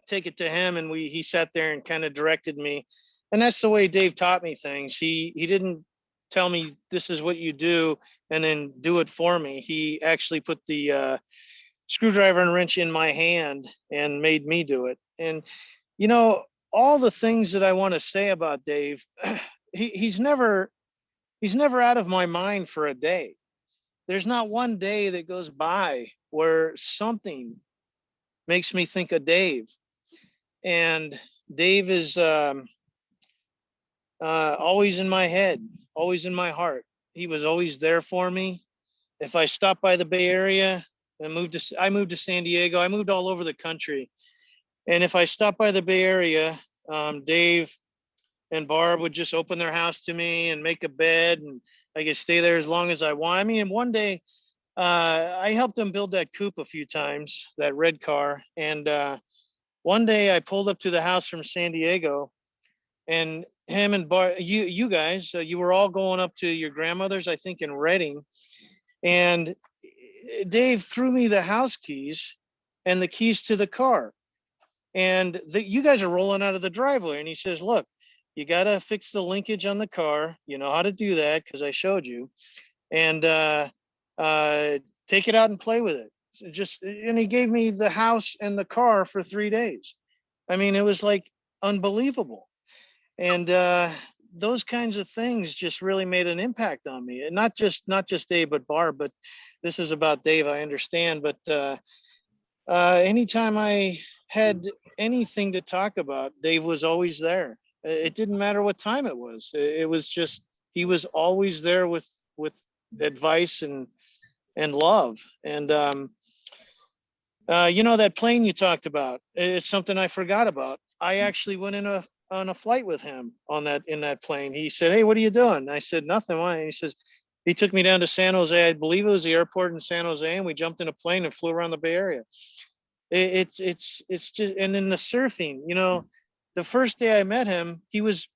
take it to him, and he sat there and kind of directed me. And that's the way Dave taught me things. He didn't tell me this is what you do and then do it for me. He actually put the screwdriver and wrench in my hand and made me do it. And all the things that I want to say about Dave, he's never out of my mind for a day. There's not one day that goes by where something makes me think of Dave. And Dave is always in my head, always in my heart. He was always there for me. If I stopped by the Bay Area and I moved to San Diego, I moved all over the country. And if I stopped by the Bay Area, Dave and Barb would just open their house to me and make a bed, and I could stay there as long as I want. I mean, one day I helped them build that coupe a few times, that red car. And one day I pulled up to the house from San Diego, and him and Barb, you guys, you were all going up to your grandmother's, I think, in Reading. And Dave threw me the house keys and the keys to the car. And you guys are rolling out of the driveway. And he says, look, you got to fix the linkage on the car. You know how to do that because I showed you. And take it out and play with it. And he gave me the house and the car for 3 days. I mean, it was like unbelievable. And those kinds of things just really made an impact on me. And not just Dave, but Barb. But this is about Dave, I understand. But anytime I had anything to talk about, Dave was always there. It didn't matter what time it was. It was just, he was always there with advice and love. And that plane you talked about, it's something I forgot about. I actually went on a flight with him in that plane. He said, hey, what are you doing? I said, nothing. Why? He says, he took me down to San Jose. I believe it was the airport in San Jose, and we jumped in a plane and flew around the Bay Area. It's just, and then the surfing, the first day I met him, he was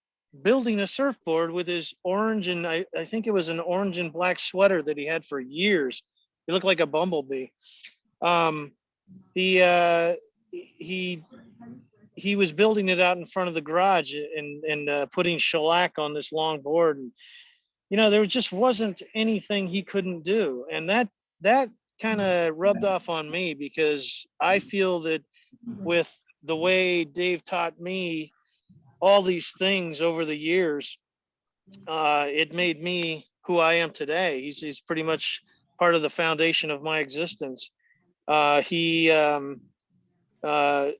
building a surfboard with his orange, and I think it was an orange and black sweater that he had for years. He looked like a bumblebee. He was building it out in front of the garage and putting shellac on this long board. And, there just wasn't anything he couldn't do. And that kind of rubbed off on me, because I feel that with the way Dave taught me all these things over the years, it made me who I am today. He's pretty much part of the foundation of my existence. He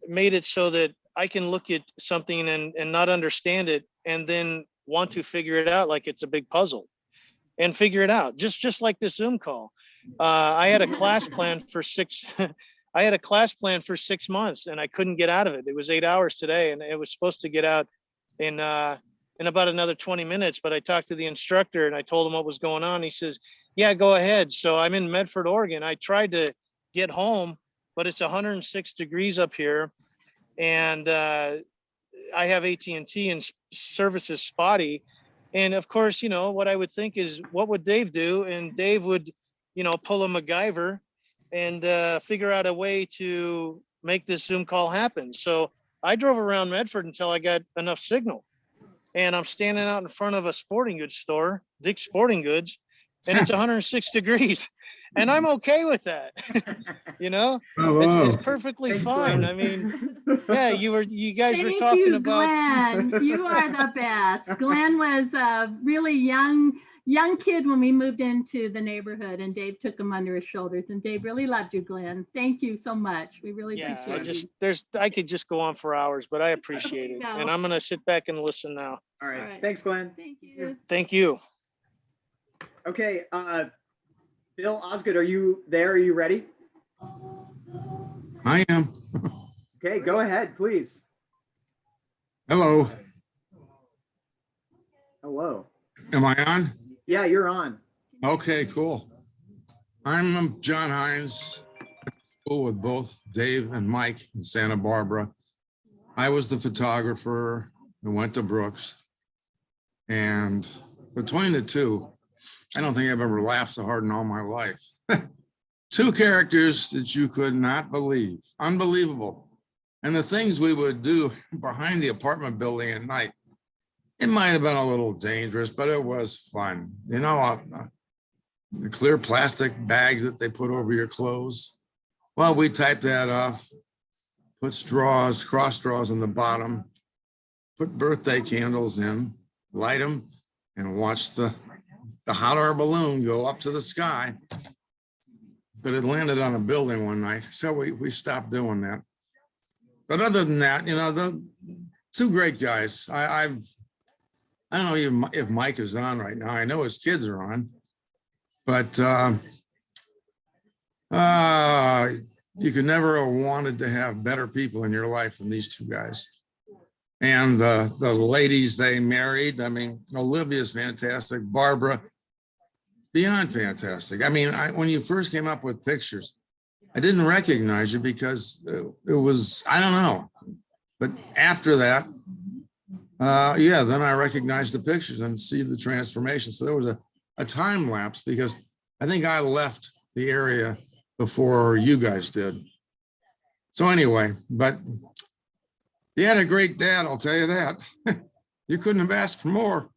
made it so that I can look at something and not understand it and then want to figure it out like it's a big puzzle and figure it out. Just like this Zoom call. I had a class plan for I had a class plan for 6 months and I couldn't get out of it. It was 8 hours today and it was supposed to get out in about another 20 minutes. But I talked to the instructor and I told him what was going on. He says, yeah, go ahead. So I'm in Medford, Oregon. I tried to get home, but it's 106 degrees up here. And I have AT&T and service is spotty. And of course, you know, what I would think is what would Dave do? And Dave would, you know, pull a MacGyver and figure out a way to make this Zoom call happen. So I drove around Medford until I got enough signal. And I'm standing out in front of a sporting goods store, Dick's Sporting Goods, and it's 106 degrees. And I'm okay with that. You know, it's perfectly Thanks, fine. Glenn. I mean, yeah, you guys were Thank talking you, about. Glenn. You are the best. Glenn was a really young kid when we moved into the neighborhood, and Dave took him under his shoulders. And Dave really loved you, Glenn. Thank you so much. We really Yeah, appreciate you. I could just go on for hours, but I appreciate it. No. And I'm gonna sit back and listen now. All right. All right. Thanks, Glenn. Thank you. Thank you. Okay, Bill Osgood, are you there? Are you ready? I am. Okay, go ahead, please. Hello. Hello. Am I on? Yeah, you're on. Okay, cool. I'm John Hines, school with both Dave and Mike in Santa Barbara. I was the photographer and went to Brooks. And between the two, I don't think I've ever laughed so hard in all my life. Two characters that you could not believe, unbelievable. And the things we would do behind the apartment building at night, it might have been a little dangerous, but it was fun. You know, the clear plastic bags that they put over your clothes. Well, we typed that off, put straws, cross straws on the bottom, put birthday candles in, light them, and watch the hot air balloon go up to the sky. But it landed on a building one night, so we stopped doing that. But other than that, you know, the two great guys. I don't know even if Mike is on right now. I know his kids are on, but you could never have wanted to have better people in your life than these two guys. And the ladies they married, I mean, Olivia's fantastic. Barbara, beyond fantastic. I mean, when you first came up with pictures, I didn't recognize you because it was, I don't know. But after that, yeah, then I recognized the pictures and see the transformation. So there was a time lapse because I think I left the area before you guys did. So anyway, but you had a great dad, I'll tell you that. You couldn't have asked for more.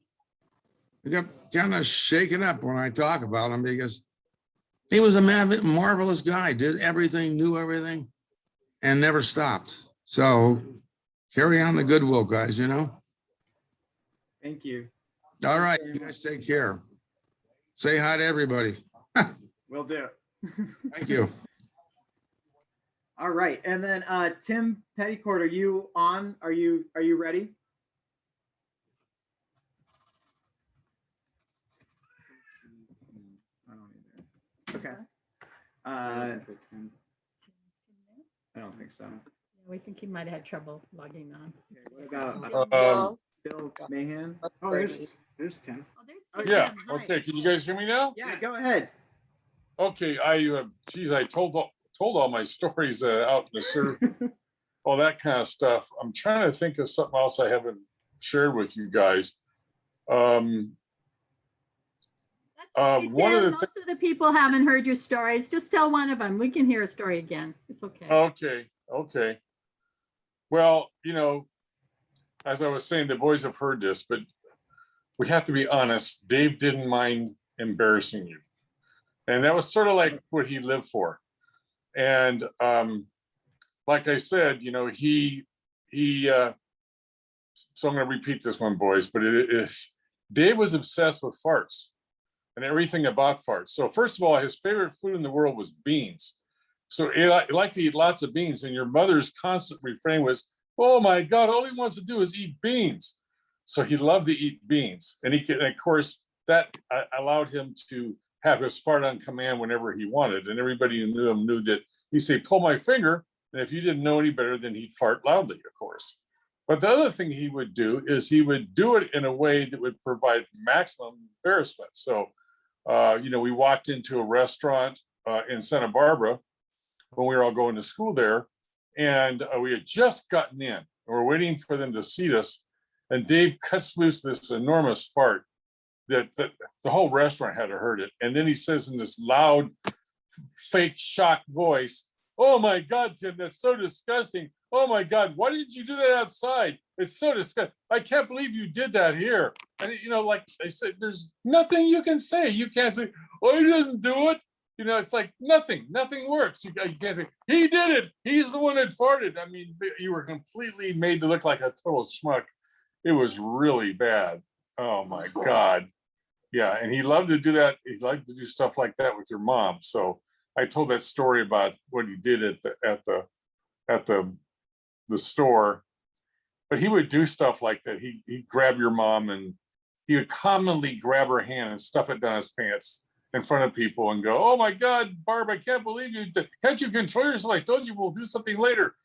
I got kind of shaken up when I talk about him because he was a marvelous guy, did everything, knew everything, and never stopped. So carry on the goodwill, guys, you know? Thank you. All right, you guys take care. Say hi to everybody. Will do. Thank you. All right, and then Tim Petticourt, are you on? Are you ready? Okay. I don't think so. We think he might have had trouble logging on. Okay, what about Bill Mahan? Oh, there's Tim. Oh, there's Oh, Tim. Yeah, Hi. okay, can you guys hear me now? Yeah, go ahead. Okay, I told all my stories out in the surf, all that kind of stuff. I'm trying to think of something else I haven't shared with you guys. That's okay, one of Tim. the Most of the people haven't heard your stories. Just tell one of them. We can hear a story again. It's okay. Okay. Well, you know, as I was saying, the boys have heard this, but we have to be honest. Dave didn't mind embarrassing you. And that was sort of like what he lived for. And like I said, you know, so I'm going to repeat this one, boys, but it is, Dave was obsessed with farts and everything about farts. So first of all, his favorite food in the world was beans. So he liked to eat lots of beans, and your mother's constant refrain was, oh my God, all he wants to do is eat beans. So he loved to eat beans. And he could, and of course, that allowed him to have his fart on command whenever he wanted. And everybody who knew him knew that he'd say, pull my finger. And if you didn't know any better, then he'd fart loudly, of course. But the other thing he would do is he would do it in a way that would provide maximum embarrassment. So, we walked into a restaurant in Santa Barbara when we were all going to school there, and we had just gotten in. And we're waiting for them to seat us, and Dave cuts loose this enormous fart that the whole restaurant had to heard it. And then he says in this loud, fake shock voice, oh my God, Tim, that's so disgusting. Oh my God, why did you do that outside? It's so disgusting. I can't believe you did that here. And, like I said, there's nothing you can say. You can't say, oh, he didn't do it. It's like nothing works. You can't say, he did it. He's the one that farted. I mean, you were completely made to look like a total schmuck. It was really bad. Oh my God. Yeah, and he loved to do that. He liked to do stuff like that with your mom. So I told that story about what he did at the store, but he would do stuff like that. He'd grab your mom and he would commonly grab her hand and stuff it down his pants in front of people and go, oh my God, Barb, I can't believe you. Can't you control yourself? I told you we'll do something later.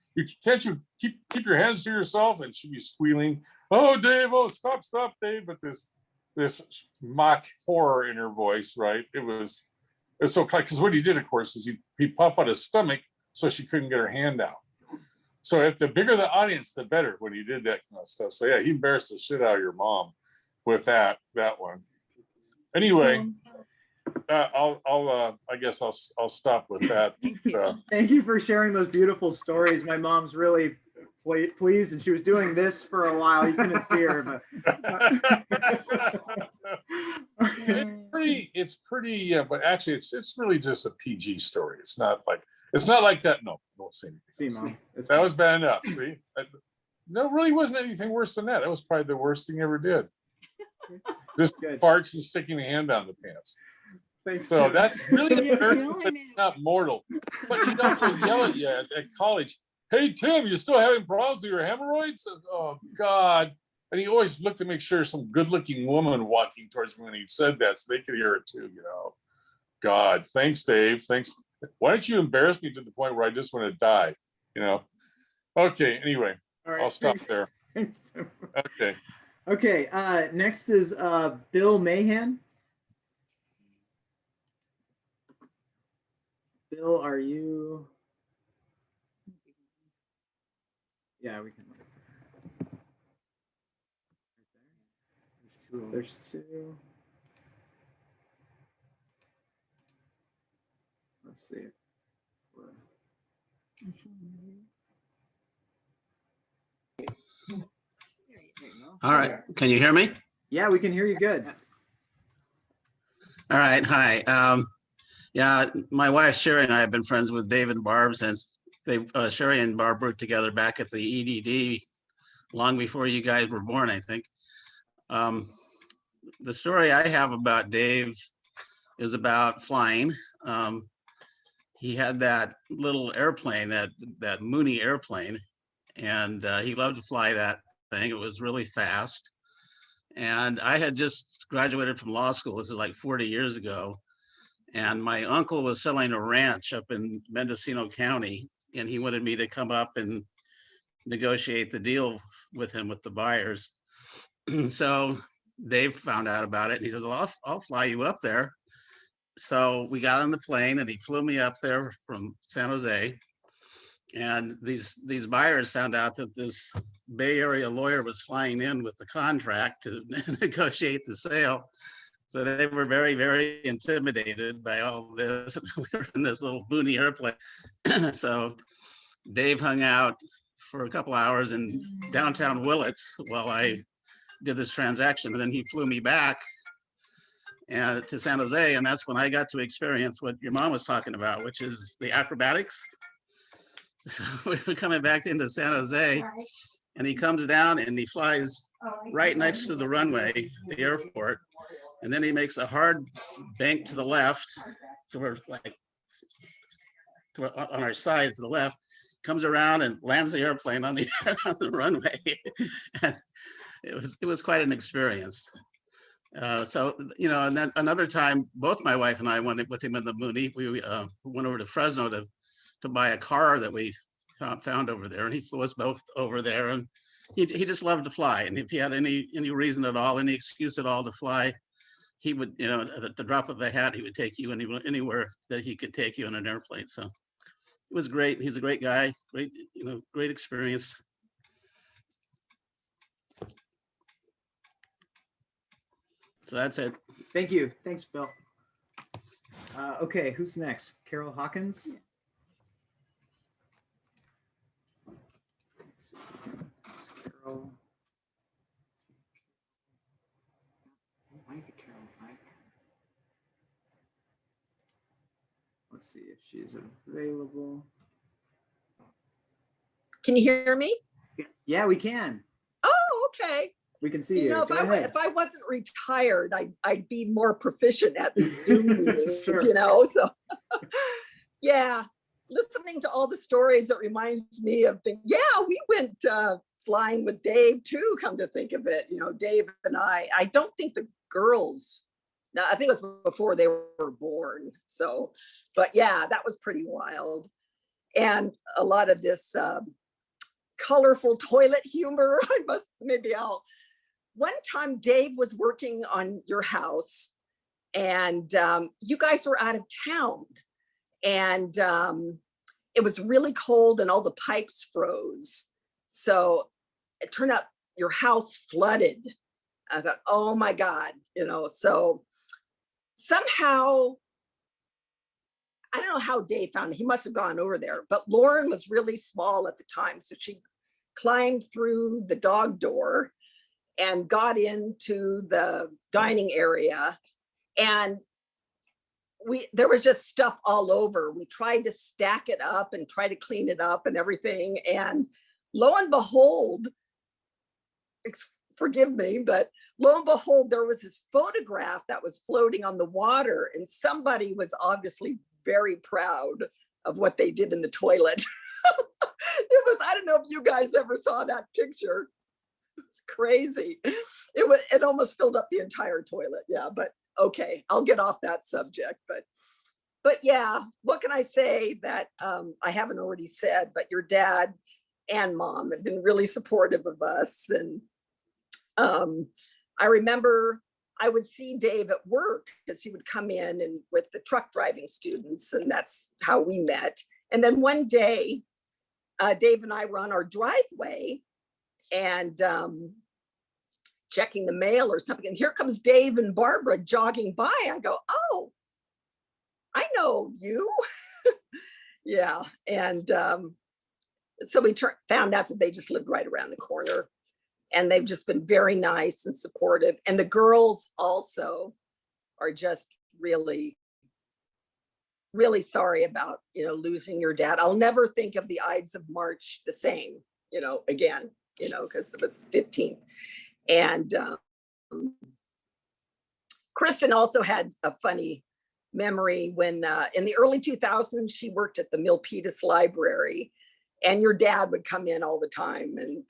Can't you keep your hands to yourself? And she'd be squealing, oh, Dave, oh, stop, Dave. But this mock horror in her voice, right? It's so, because what he did, of course, is he puffed out his stomach so she couldn't get her hand out. So if the bigger the audience, the better when he did that kind of stuff. So yeah, he embarrassed the shit out of your mom with that one. Anyway, I guess I'll stop with that. Thank you for sharing those beautiful stories. My mom's really pleased, and she was doing this for a while. You couldn't see her, but it's pretty. But actually, it's really just a PG story. It's not like that. No, don't say anything. See, Mom, that was bad enough. See, no, really wasn't anything worse than that. That was probably the worst thing I ever did. Just farts and sticking a hand down the pants. Thanks. So that's really embarrassing, but not mortal. But he'd also yell at you at college. Hey, Tim, you still having problems with your hemorrhoids? Oh, God. And he always looked to make sure some good-looking woman walking towards me when he said that so they could hear it too, God, thanks, Dave. Thanks. Why don't you embarrass me to the point where I just want to die, Okay, anyway, all right, I'll stop there. Thanks. Okay. Okay, next is Bill Mahan. Bill, are you? Yeah, we can. There's two. Let's see. All right, can you hear me? Yeah, we can hear you good. All right, hi. Yeah, my wife Sherry and I have been friends with Dave and Barb since Sherry and Barb worked together back at the EDD long before you guys were born, I think. The story I have about Dave is about flying. He had that little airplane, that Mooney airplane, and he loved to fly that thing. It was really fast. And I had just graduated from law school. This is like 40 years ago. And my uncle was selling a ranch up in Mendocino County, and he wanted me to come up and negotiate the deal with him with the buyers. So Dave found out about it, and he says, well, I'll fly you up there. So we got on the plane, and he flew me up there from San Jose. And these buyers found out that this Bay Area lawyer was flying in with the contract to negotiate the sale. So they were very, very intimidated by all this. We were in this little boony airplane. So Dave hung out for a couple hours in downtown Willits while I did this transaction. And then he flew me back to San Jose. And that's when I got to experience what your mom was talking about, which is the acrobatics. So we were coming back into San Jose, and he comes down and he flies right next to the runway, the airport. And then he makes a hard bank to the left. So we're like on our side to the left. comes around and lands the airplane on the on the runway. And it was quite an experience. So, you know, and then another time, both my wife and I went with him in the Mooney. We went over to Fresno to buy a car that we found over there, and he flew us both over there. And he just loved to fly. And if he had any reason at all, any excuse at all to fly, he would, you know, at the drop of a hat, he would take you anywhere that he could take you in an airplane. So it was great. He's a great guy. Great, you know, great experience. So that's it. Thank you. Thanks, Bill. Okay, who's next? Carol Hawkins? Let's see. Carol. Might be Carol's mic. Let's see if she's available. Can you hear me? Yes. Yeah, we can. Oh, okay. We can see you. You know, Go ahead. if I wasn't retired, I'd be more proficient at these Zoom meetings, Sure. you know. So yeah, listening to all the stories, it reminds me of things. Yeah, we went flying with Dave too, come to think of it. You know, Dave and I don't think the girls, no, I think it was before they were born. So, but yeah, that was pretty wild. And a lot of this colorful toilet humor. One time Dave was working on your house and you guys were out of town and it was really cold and all the pipes froze. So it turned out your house flooded. I thought, oh my God, you know, so somehow, I don't know how Dave found it. He must have gone over there, but Lauren was really small at the time. So she climbed through the dog door and got into the dining area. And there was just stuff all over. We tried to stack it up and try to clean it up and everything. And lo and behold, forgive me, but lo and behold, there was this photograph that was floating on the water and somebody was obviously very proud of what they did in the toilet. I don't know if you guys ever saw that picture. It's crazy. It almost filled up the entire toilet. Yeah, but okay, I'll get off that subject. But yeah, what can I say that I haven't already said, but your dad and mom have been really supportive of us. And I remember I would see Dave at work because he would come in and with the truck driving students, and that's how we met. And then one day, Dave and I were on our driveway and checking the mail or something. And here comes Dave and Barbara jogging by. I go, oh, I know you. Yeah. And so we found out that they just lived right around the corner. And they've just been very nice and supportive. And the girls also are just really, really sorry about, you know, losing your dad. I'll never think of the Ides of March the same, you know, again, you know, because it was 15th. And Kristen also had a funny memory when in the early 2000s, she worked at the Milpitas Library and your dad would come in all the time and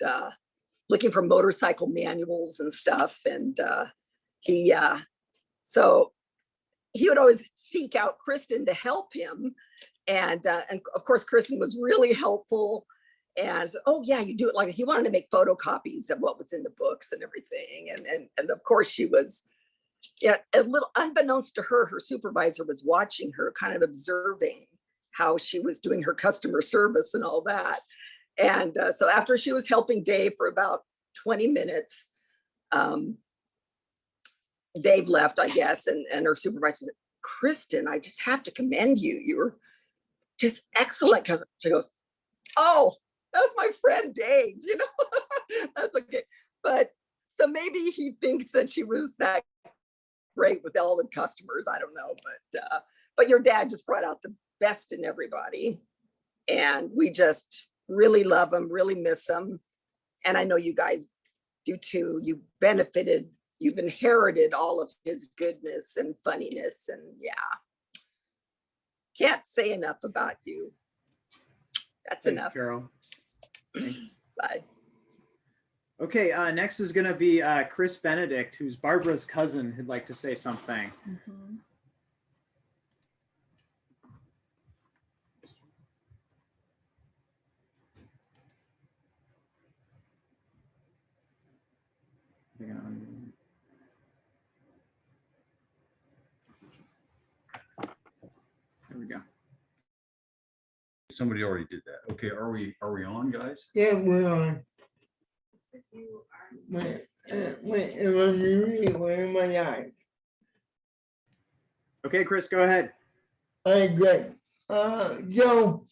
looking for motorcycle manuals and stuff. And so he would always seek out Kristen to help him. And of course, Kristen was really helpful. And so, oh yeah, you do it like, he wanted to make photocopies of what was in the books and everything. And of course she was, yeah, a little unbeknownst to her, her supervisor was watching her, kind of observing how she was doing her customer service and all that. And so after she was helping Dave for about 20 minutes, Dave left, I guess, and her supervisor said, Kristen, I just have to commend you. You were just excellent. She goes, oh, that's my friend Dave, you know, that's okay. But so maybe he thinks that she was that great with all the customers. I don't know, but your dad just brought out the best in everybody. And we just really love him, really miss him. And I know you guys do too. You benefited, you've inherited all of his goodness and funniness. And yeah, can't say enough about you. That's Thanks, enough. Carol. Thanks. Bye. Okay, next is gonna be Chris Benedict, who's Barbara's cousin, who'd like to say something. Mhm. Hang on. There we go. Somebody already did that. Okay, are we on, guys? Yeah, we're on. Wait, where am I at? Okay, Chris, go ahead. Good. So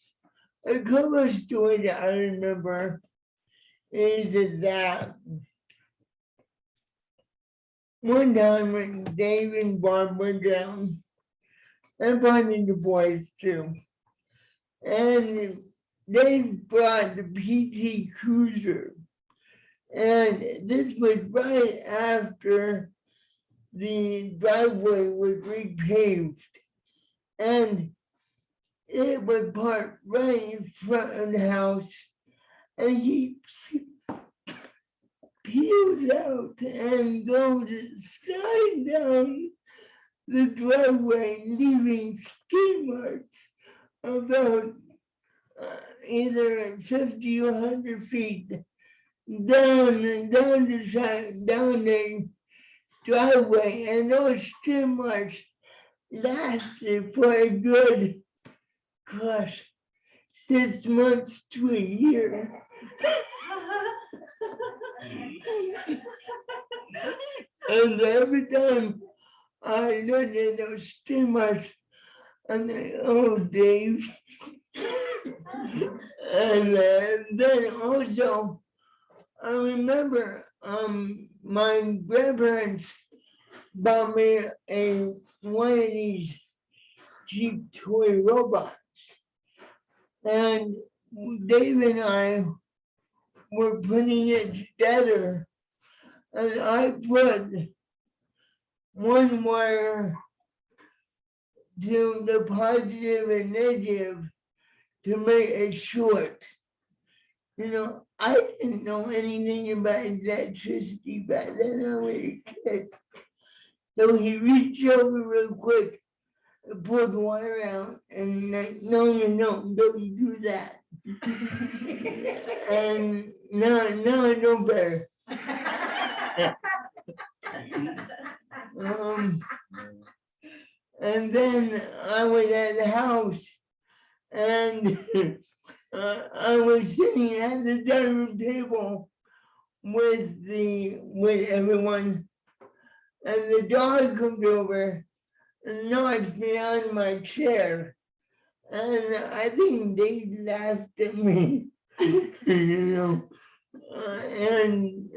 a couple of stories that I remember is that one time when Dave and Bob were down, and probably the boys too, and they brought the PT Cruiser. And this was right after the driveway was repaved. And it was parked right in front of the house. And he peeled out and goes slide down the driveway, leaving skid marks about either 50 or 100 feet down the side, down the driveway, and those skid marks lasted for a good, gosh, 6 months to a year. And every time I look at those skid marks, I'm like, oh, Dave. And then also, I remember my grandparents bought me one of these Jeep toy robots. And Dave and I were putting it together. And I put one wire to the positive and negative to make it short. You know, I didn't know anything about electricity back then. I was a kid. So he reached over real quick and pulled the wire out and like, no, don't do that. And now I know better. And then I was at the house and I was sitting at the dining room table with everyone, and the dog comes over and knocks me out of my chair, and I think they laughed at me, you know, and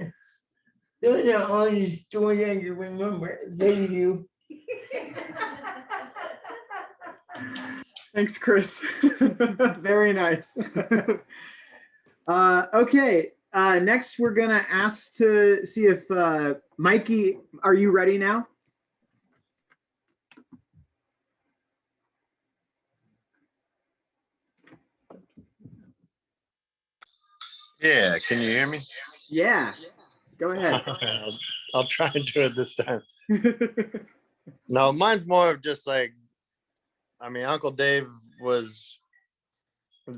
those are all the stories I can remember. Thank you. Thanks, Chris. Very nice. Okay, next we're gonna ask to see if Mikey, are you ready now? Yeah, can you hear me? Yeah, go ahead. I'll try and do it this time. No, mine's more of just like, I mean, Uncle Dave was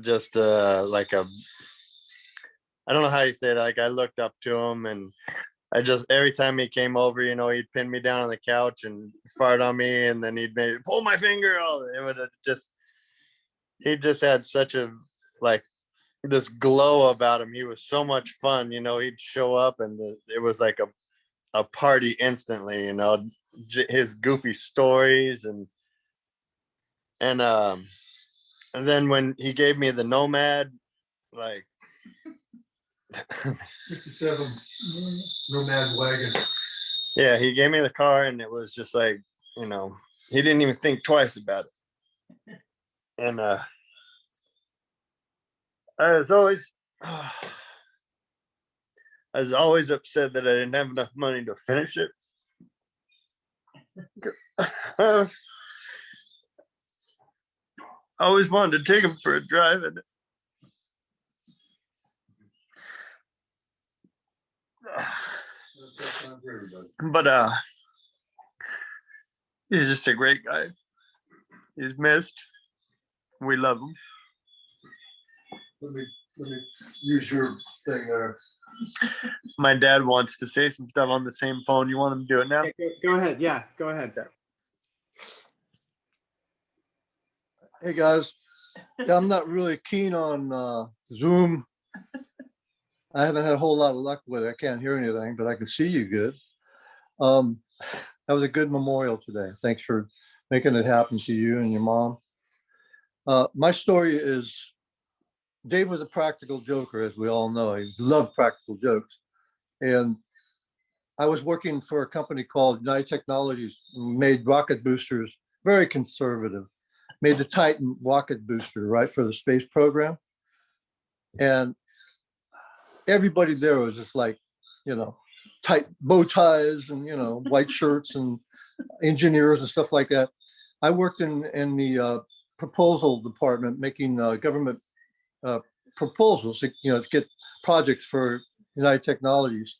just like a, I don't know how you say it. Like, I looked up to him, and I just, every time he came over, you know, he'd pin me down on the couch and fart on me, and then he'd maybe pull my finger. Oh, it would have just, he just had such a, like, this glow about him. He was so much fun, you know. He'd show up and it was like a party instantly, you know. His goofy stories and then when he gave me the Nomad, like '57 Nomad wagon. yeah, he gave me the car, and it was just like, you know, he didn't even think twice about it. And I was always upset that I didn't have enough money to finish it. I always wanted to take him for a drive, and But he's just a great guy. He's missed. We love him. Let me use your thing there. My dad wants to say some stuff on the same phone. You want him to do it now? Okay, go ahead. Yeah, go ahead. Hey guys, I'm not really keen on Zoom. I haven't had a whole lot of luck with it. I can't hear anything, but I can see you good. That was a good memorial today. Thanks for making it happen to you and your mom. My story is, Dave was a practical joker, as we all know. He loved practical jokes. And I was working for a company called United Technologies, made rocket boosters, very conservative, made the Titan rocket booster, right, for the space program. And everybody there was just like, you know, tight bow ties and, you know, white shirts and engineers and stuff like that. I worked in the proposal department, making government proposals, you know, to get projects for United Technologies.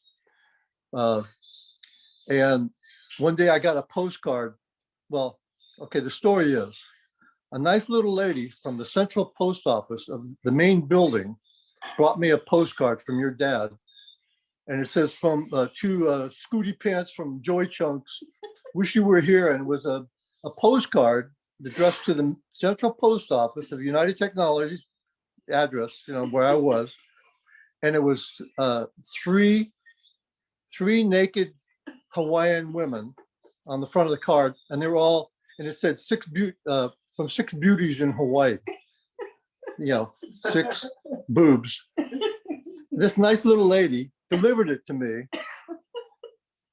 And one day I got a postcard. Well, okay, the story is, a nice little lady from the central post office of the main building brought me a postcard from your dad. And it says, from to Scooty Pants from Joy Chunks, wish you were here. And it was a postcard addressed to the central post office of United Technologies address, you know, where I was. And it was three naked Hawaiian women on the front of the card. And they were all, and it said from 6 beauties in Hawaii, you know, 6 boobs. This nice little lady delivered it to me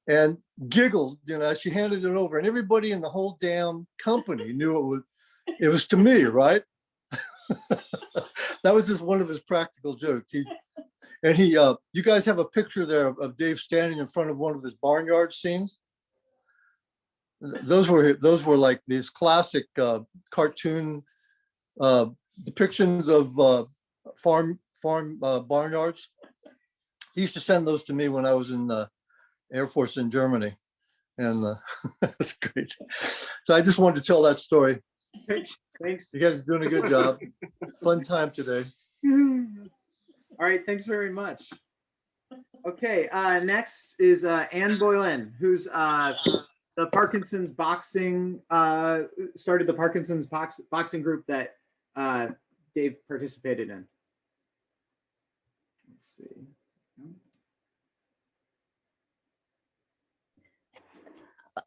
and giggled, you know, as she handed it over, and everybody in the whole damn company knew it was to me, right? That was just one of his practical jokes. You guys have a picture there of Dave standing in front of one of his barnyard scenes. Those were like these classic cartoon depictions of farm barnyards. He used to send those to me when I was in the Air Force in Germany, and that's great. So I just wanted to tell that story. Thanks. You guys are doing a good job. Fun time today. All right, thanks very much. Okay, next is Ann Boylan, who's the Parkinson's boxing, started the Parkinson's boxing group that Dave participated in. Let's see.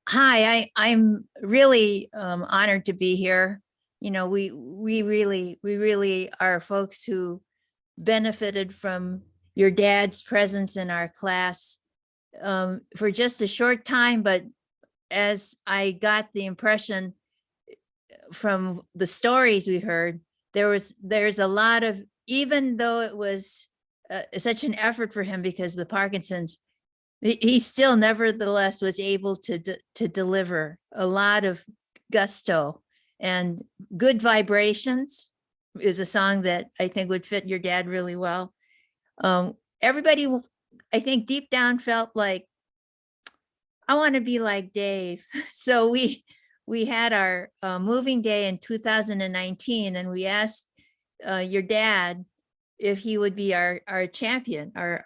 Hi, I'm really honored to be here. You know, we really are folks who benefited from your dad's presence in our class for just a short time, but as I got the impression from the stories we heard, there's a lot of, even though it was such an effort for him because of the Parkinson's, he still nevertheless was able to deliver a lot of gusto. And Good Vibrations is a song that I think would fit your dad really well. Everybody, I think deep down felt like, I want to be like Dave. So we had our moving day in 2019, and we asked your dad if he would be our champion, our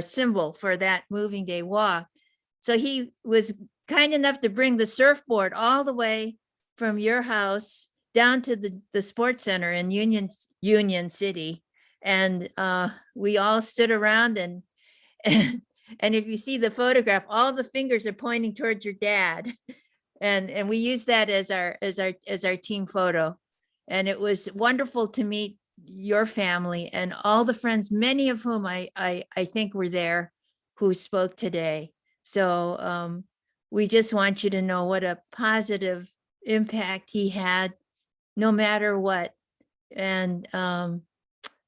symbol for that moving day walk. So he was kind enough to bring the surfboard all the way from your house down to the sports center in Union City. And we all stood around and if you see the photograph, all the fingers are pointing towards your dad. And we use that as our team photo. And it was wonderful to meet your family and all the friends, many of whom I think were there, who spoke today. So we just want you to know what a positive impact he had, no matter what. And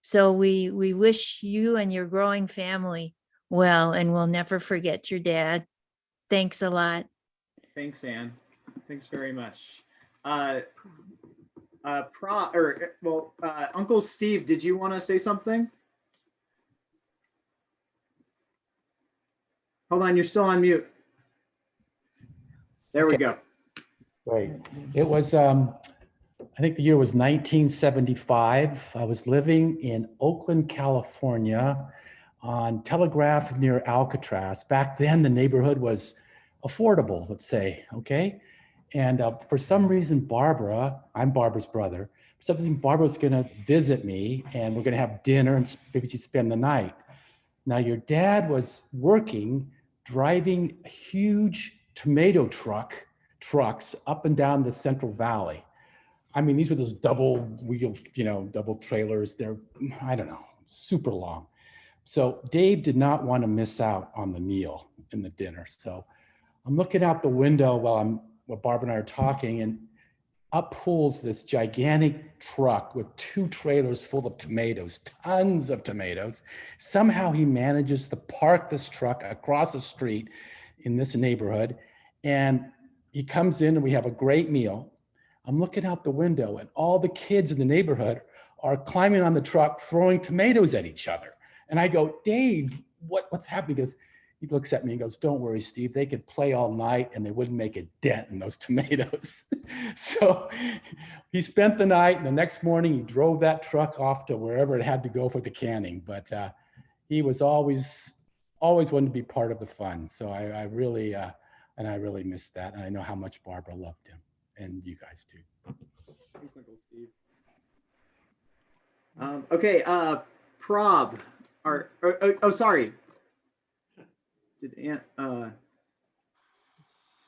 so we wish you and your growing family well, and we'll never forget your dad. Thanks a lot. Thanks, Ann. Thanks very much. Uncle Steve, did you want to say something? Hold on, you're still on mute. There we go. Right. It was, I think the year was 1975. I was living in Oakland, California on Telegraph near Alcatraz. Back then, the neighborhood was affordable, let's say, okay? And for some reason, Barbara, I'm Barbara's brother, for some reason, Barbara was gonna visit me and we're gonna have dinner and maybe she'd spend the night. Now, your dad was working, driving huge tomato trucks up and down the Central Valley. I mean, these were those double wheel, double trailers. They're, I don't know, super long. So Dave did not want to miss out on the meal and the dinner. So I'm looking out the window while Barbara and I are talking, and up pulls this gigantic truck with 2 trailers full of tomatoes, tons of tomatoes. Somehow he manages to park this truck across the street in this neighborhood. And he comes in and we have a great meal. I'm looking out the window and all the kids in the neighborhood are climbing on the truck, throwing tomatoes at each other. And I go, Dave, what's happening? He looks at me and goes, don't worry, Steve, they could play all night and they wouldn't make a dent in those tomatoes. So he spent the night, and the next morning he drove that truck off to wherever it had to go for the canning. But he was always wanted to be part of the fun. So I really miss that. And I know how much Barbara loved him, and you guys too. Thanks, Uncle Steve. Okay, Prob, sorry. Did Aunt,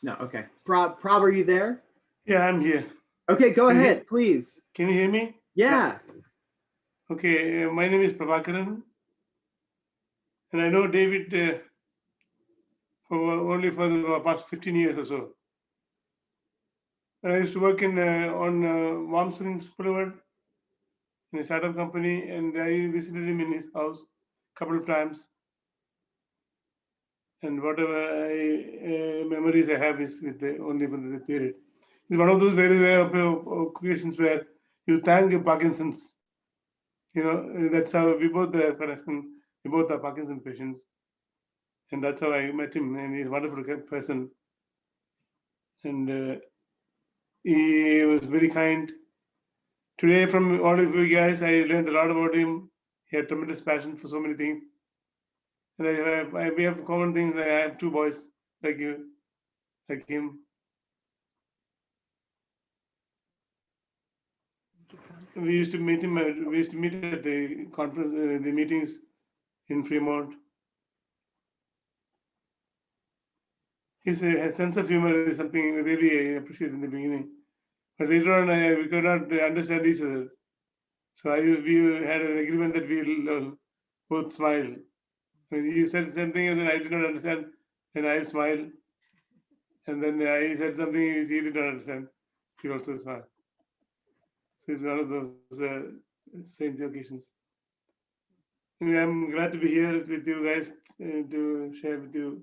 no, okay. Prob, are you there? Yeah, I'm here. Okay, go ahead, please. Can you hear me? Yeah. Yes. Okay, my name is Prabhakaran, and I know David only for the past 15 years or so. And I used to work on Warm Springs Boulevard in a startup company, and I visited him in his house a couple of times. And whatever memories I have is with only for the period. It's one of those very rare occasions where you thank Parkinson's. That's how we both are connection. We both are Parkinson's patients, and that's how I met him. And he's a wonderful person, and he was very kind. Today, from all of you guys, I learned a lot about him. He had tremendous passion for so many things. And we have common things. I have 2 boys like you, like him. We used to meet him. We used to meet at the conference, the meetings in Fremont. His sense of humor is something really I appreciate in the beginning, but later on we could not understand each other. So we had an agreement that we'll both smile. When he said something and then I did not understand, then I smiled. And then I said something he did not understand. He also smiled. So it's one of those strange occasions. Anyway, I'm glad to be here with you guys to share with you.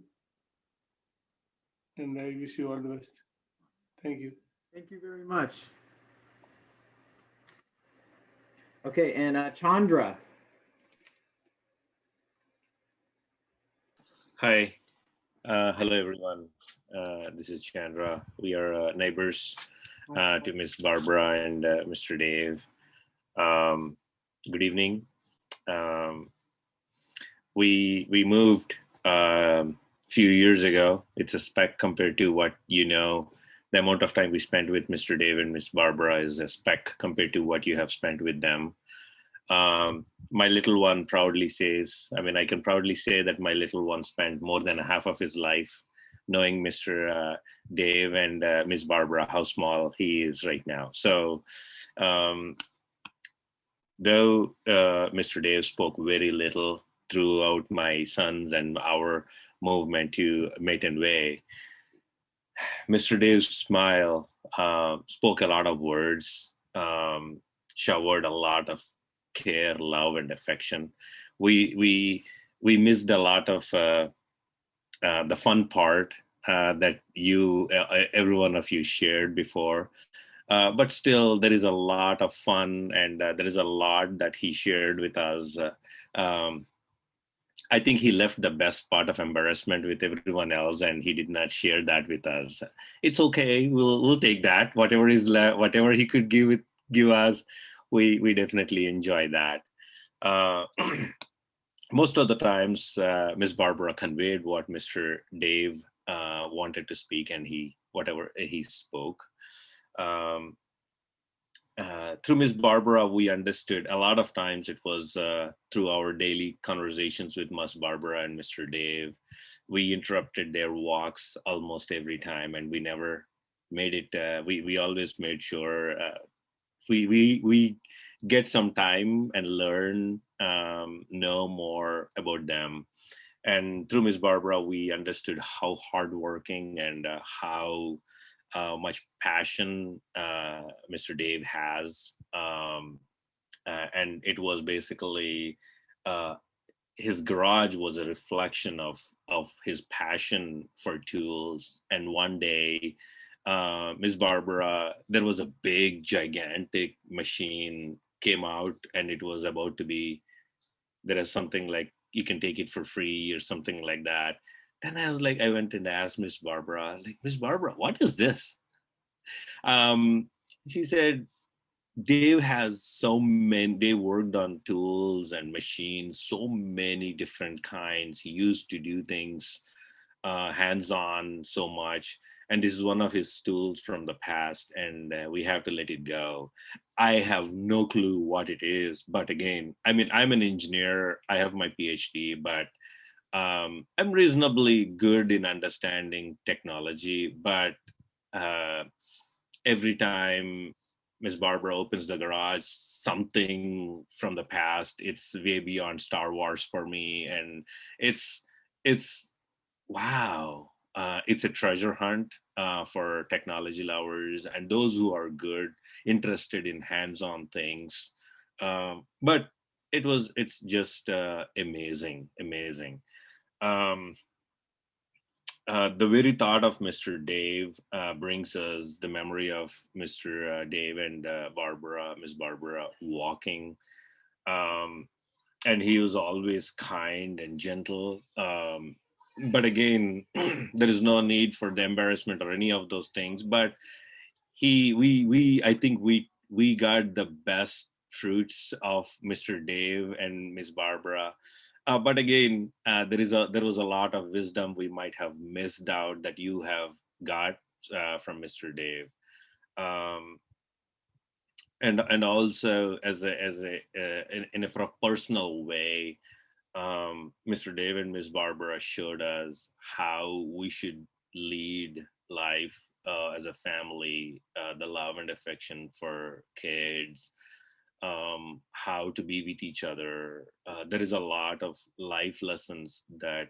And I wish you all the best. Thank you. Thank you very much. Okay, and Chandra. Hi. Hello, everyone. This is Chandra. We are neighbors to Miss Barbara and Mr. Dave. Good evening. We moved a few years ago. It's a speck compared to what you know. The amount of time we spent with Mr. Dave and Miss Barbara is a speck compared to what you have spent with them. My little one proudly says, I can proudly say that my little one spent more than half of his life knowing Mr. Dave and Miss Barbara, how small he is right now. So though Mr. Dave spoke very little throughout my sons and our movement to Maiden Way, Mr. Dave's smile spoke a lot of words, showered a lot of care, love, and affection. We missed a lot of the fun part that every one of you shared before. But still, there is a lot of fun, and there is a lot that he shared with us I think he left the best part of embarrassment with everyone else, and he did not share that with us. It's okay. We'll take that. Whatever is left, whatever he could give us, we definitely enjoy that. Most of the times, Miss Barbara conveyed what Mr. Dave wanted to speak, and whatever he spoke. Through Miss Barbara, we understood a lot of times it was through our daily conversations with Miss Barbara and Mr. Dave. We interrupted their walks almost every time, and we never made it. We always made sure we get some time and learn, know more about them. And through Miss Barbara, we understood how hardworking and how much passion Mr. Dave has. And it was basically his garage was a reflection of his passion for tools. And one day, Miss Barbara, there was a big, gigantic machine came out, and it was about to be, there is something like you can take it for free or something like that. Then I went and asked Miss Barbara, like, Miss Barbara, what is this? She said, Dave worked on tools and machines, so many different kinds. He used to do things hands-on so much. And this is one of his tools from the past, and we have to let it go. I have no clue what it is. But again, I mean, I'm an engineer. I have my PhD, but I'm reasonably good in understanding technology. But every time Miss Barbara opens the garage, something from the past, it's way beyond Star Wars for me. And it's wow. It's a treasure hunt for technology lovers and those who are good, interested in hands-on things. But it's just amazing. The very thought of Mr. Dave brings us the memory of Mr. Dave and Miss Barbara walking. And he was always kind and gentle. But again, there is no need for the embarrassment or any of those things. But I think we got the best fruits of Mr. Dave and Miss Barbara. But again, there was a lot of wisdom we might have missed out that you have got from Mr. Dave. And also in a personal way, Mr. Dave and Miss Barbara showed us how we should lead life as a family, the love and affection for kids, how to be with each other. There is a lot of life lessons that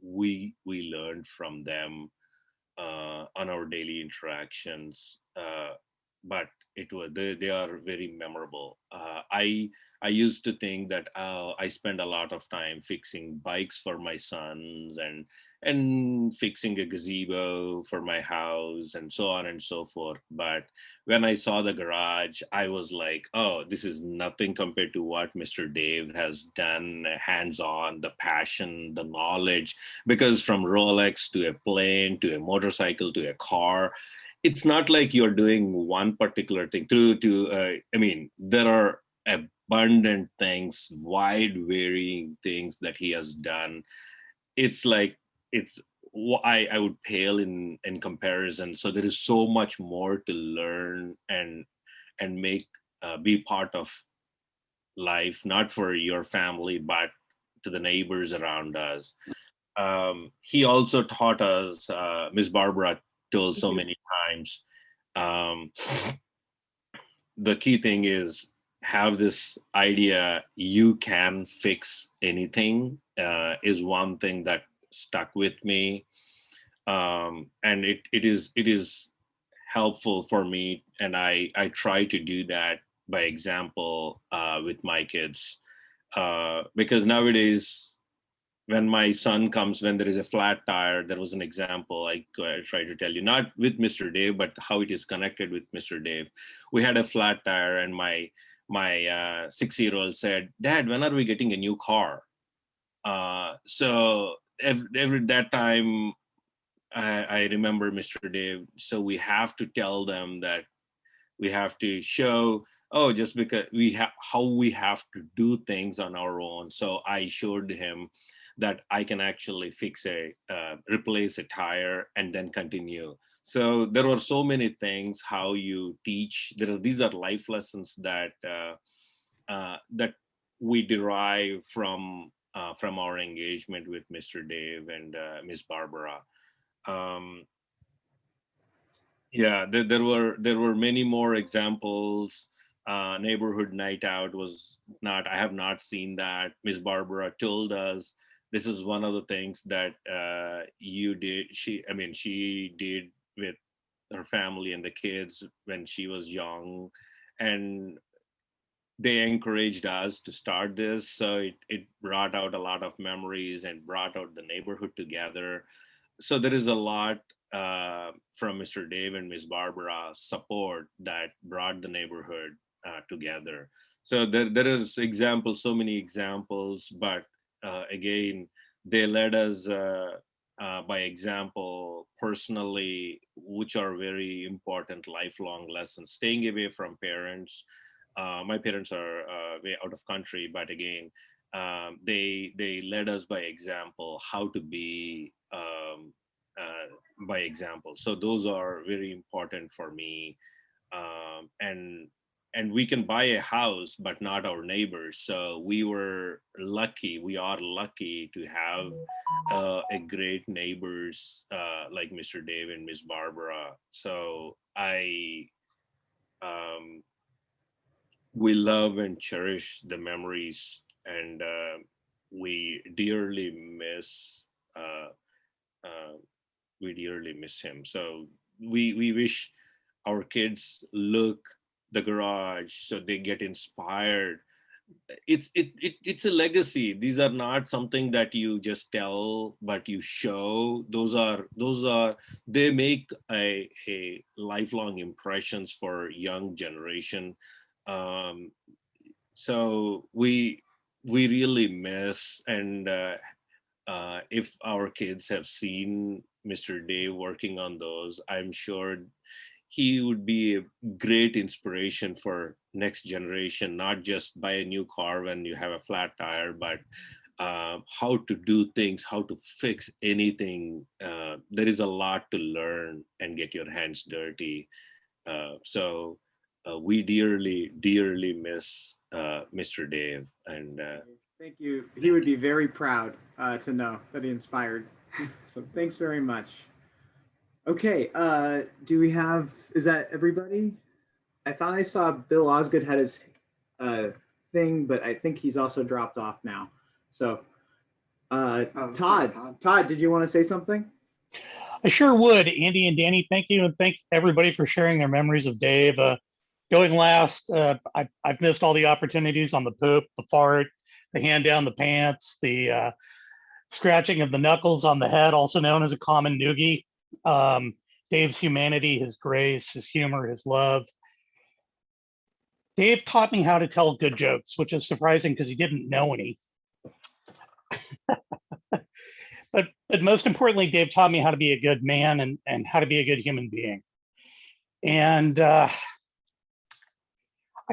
we learned from them on our daily interactions. But they are very memorable. I used to think that I spend a lot of time fixing bikes for my sons and fixing a gazebo for my house and so on and so forth. But when I saw the garage, I was like, oh, this is nothing compared to what Mr. Dave has done, hands-on, the passion, the knowledge. Because from Rolex to a plane to a motorcycle to a car, it's not like you're doing one particular thing. There are abundant things, wide varying things that he has done. It's like I would pale in comparison. So there is so much more to learn and make be part of life, not for your family, but to the neighbors around us. He also taught us, Miss Barbara told so many times, the key thing is have this idea you can fix anything is one thing that stuck with me. And it is helpful for me, and I try to do that by example with my kids, because nowadays when my son comes, when there is a flat tire, there was an example I try to tell you, not with Mr. Dave, but how it is connected with Mr. Dave. We had a flat tire and my 6-year-old said, Dad, when are we getting a new car? So every that time, I remember Mr. Dave. So we have to tell them that we have to show, oh, just because we have how we have to do things on our own. So I showed him that I can actually fix replace a tire and then continue. So there were so many things how you teach. These are life lessons that that we derive from our engagement with Mr. Dave and Miss Barbara. Yeah, there were many more examples. Neighborhood night out was not. I have not seen that. Miss Barbara told us this is one of the things that you did. She did with her family and the kids when she was young, and they encouraged us to start this. So it brought out a lot of memories and brought out the neighborhood together. So there is a lot from Mr. Dave and Miss Barbara support that brought the neighborhood together. So there is examples, so many examples, but again, they led us by example personally, which are very important lifelong lessons. Staying away from parents. My parents are way out of country, but again, they led us by example how to be by example. So those are very important for me. And we can buy a house, but not our neighbors. So we are lucky to have a great neighbors like Mr. Dave and Miss Barbara. So we love and cherish the memories, and we dearly miss him. So we wish our kids look the garage so they get inspired. It's a legacy. These are not something that you just tell, but you show. They make a lifelong impressions for young generation. So we really miss, and if our kids have seen Mr. Dave working on those, I'm sure he would be a great inspiration for next generation, not just buy a new car when you have a flat tire, but how to do things, how to fix anything. There is a lot to learn and get your hands dirty. So we dearly miss Mr. Dave. And Thank you. He would be very proud to know that he inspired. So thanks very much. Okay, is that everybody? I thought I saw Bill Osgood had his thing, but I think he's also dropped off now. So Todd, did you want to say something? I sure would. Andy and Danny, thank you. And thank everybody for sharing their memories of Dave. Going last, I've missed all the opportunities on the poop, the fart, the hand down the pants, the scratching of the knuckles on the head, also known as a common noogie. Dave's humanity, his grace, his humor, his love. Dave taught me how to tell good jokes, which is surprising because he didn't know any. But most importantly, Dave taught me how to be a good man and how to be a good human being. And I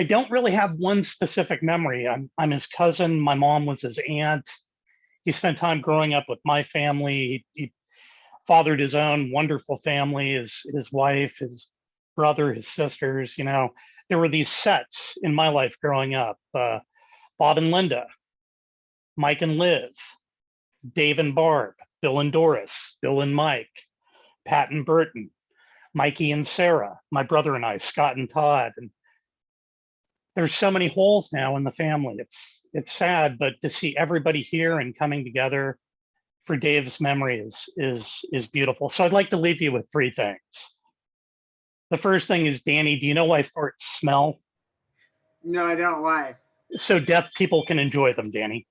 don't really have one specific memory. I'm his cousin. My mom was his aunt. He spent time growing up with my family. He fathered his own wonderful family, his wife, his brother, his sisters. You know, there were these sets in my life growing up. Bob and Linda, Mike and Liv, Dave and Barb, Bill and Doris, Bill and Mike, Pat and Burton, Mikey and Sarah, my brother and I, Scott and Todd. And there's so many holes now in the family. It's sad, but to see everybody here and coming together for Dave's memory is beautiful. So I'd like to leave you with three things. The first thing is, Danny, do you know why farts smell? No, I don't. Why? So deaf people can enjoy them, Danny.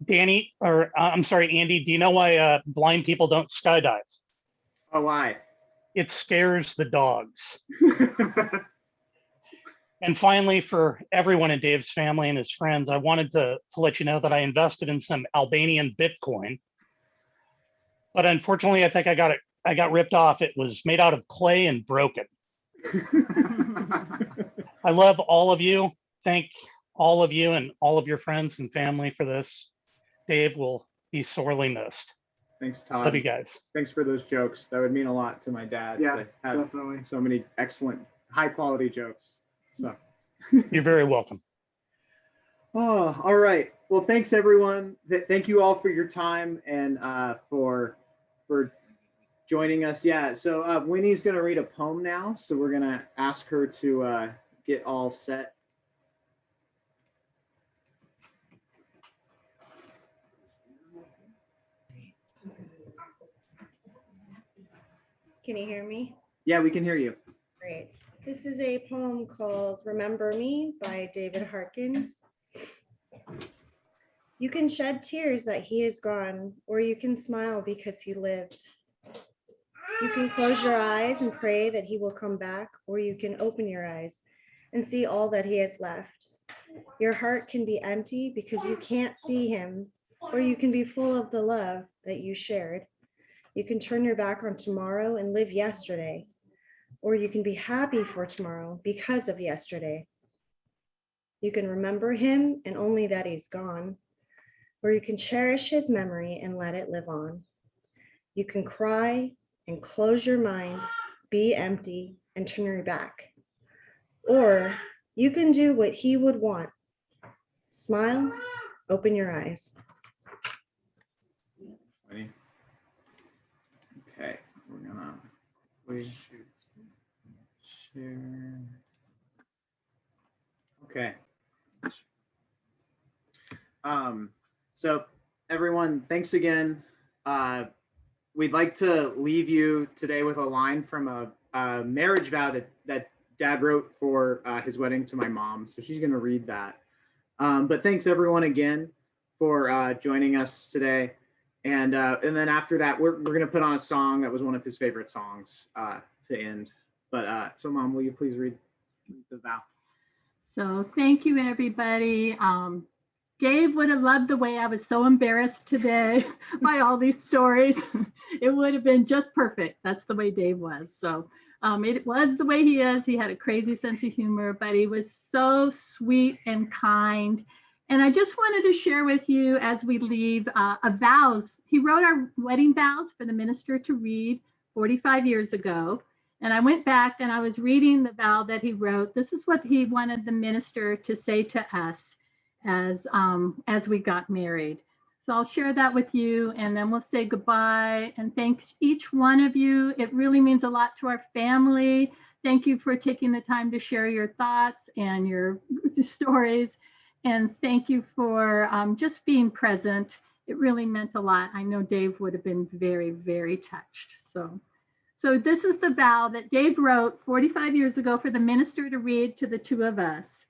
Danny, or I'm sorry, Andy, do you know why blind people don't skydive? Oh, why? It scares the dogs. And finally, for everyone in Dave's family and his friends, I wanted to let you know that I invested in some Albanian Bitcoin. But unfortunately, I think I got ripped off. It was made out of clay and broken. I love all of you. Thank all of you and all of your friends and family for this. Dave will be sorely missed. Thanks, Todd. Love you guys. Thanks for those jokes. That would mean a lot to my dad. Yeah, I have definitely. so many excellent, high quality jokes. So You're very welcome. Oh, all right. Well, thanks everyone. Thank you all for your time and for joining us. Yeah. So Winnie's going to read a poem now. So we're going to ask her to get all set. Can you hear me? Yeah, we can hear you. Great. This is a poem called Remember Me by David Harkins. You can shed tears that he is gone, or you can smile because he lived. You can close your eyes and pray that he will come back, or you can open your eyes and see all that he has left. Your heart can be empty because you can't see him, or you can be full of the love that you shared. You can turn your back on tomorrow and live yesterday, or you can be happy for tomorrow because of yesterday. You can remember him and only that he's gone, or you can cherish his memory and let it live on. You can cry and close your mind, be empty and turn your back. Or you can do what he would want. Smile, open your eyes. Okay, we're gonna share. Okay. So everyone, thanks again. We'd like to leave you today with a line from a marriage vow that Dad wrote for his wedding to my mom. So she's gonna read that. But thanks everyone again for joining us today. And then after that, we're gonna put on a song that was one of his favorite songs to end. But so Mom, will you please read the vow? So thank you, everybody. Dave would have loved the way I was so embarrassed today by all these stories. It would have been just perfect. That's the way Dave was. So it was the way he is. He had a crazy sense of humor, but he was so sweet and kind. And I just wanted to share with you as we leave vows. He wrote our wedding vows for the minister to read 45 years ago. And I went back and I was reading the vow that he wrote. This is what he wanted the minister to say to us as we got married. So I'll share that with you and then we'll say goodbye and thank each one of you. It really means a lot to our family. Thank you for taking the time to share your thoughts and your stories. And thank you for just being present. It really meant a lot. I know Dave would have been very, very touched. So this is the vow that Dave wrote 45 years ago for the minister to read to the two of us.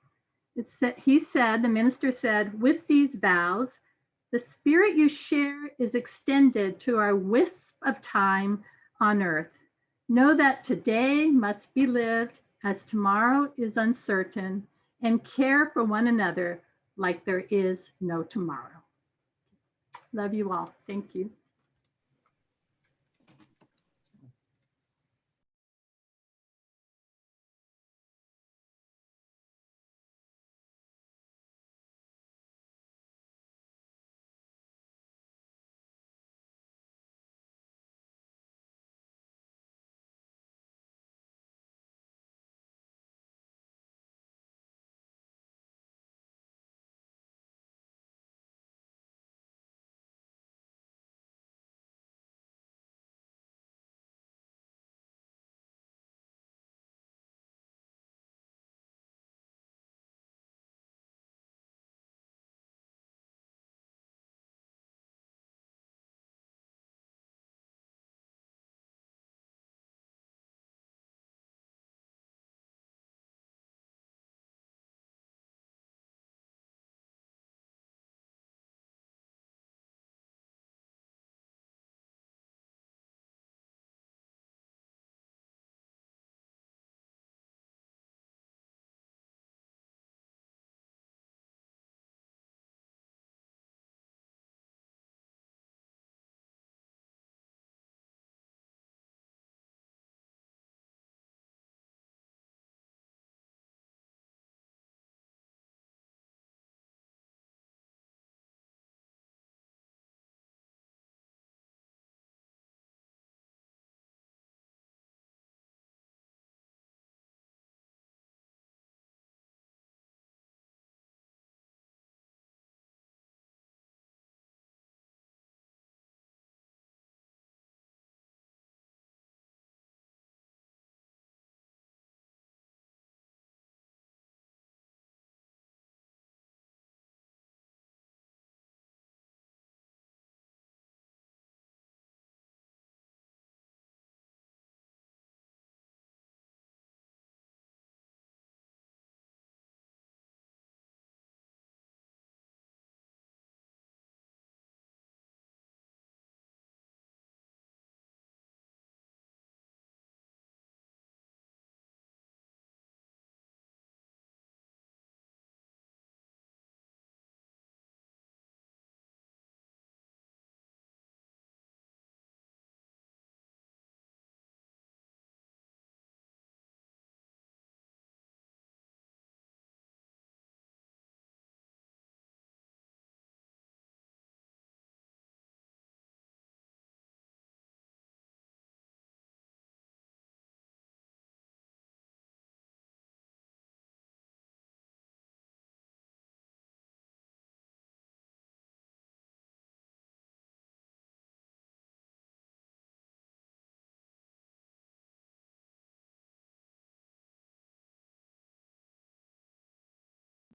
The minister said, with these vows, the spirit you share is extended to our wisp of time on earth. Know that today must be lived as tomorrow is uncertain, and care for one another like there is no tomorrow. Love you all. Thank you.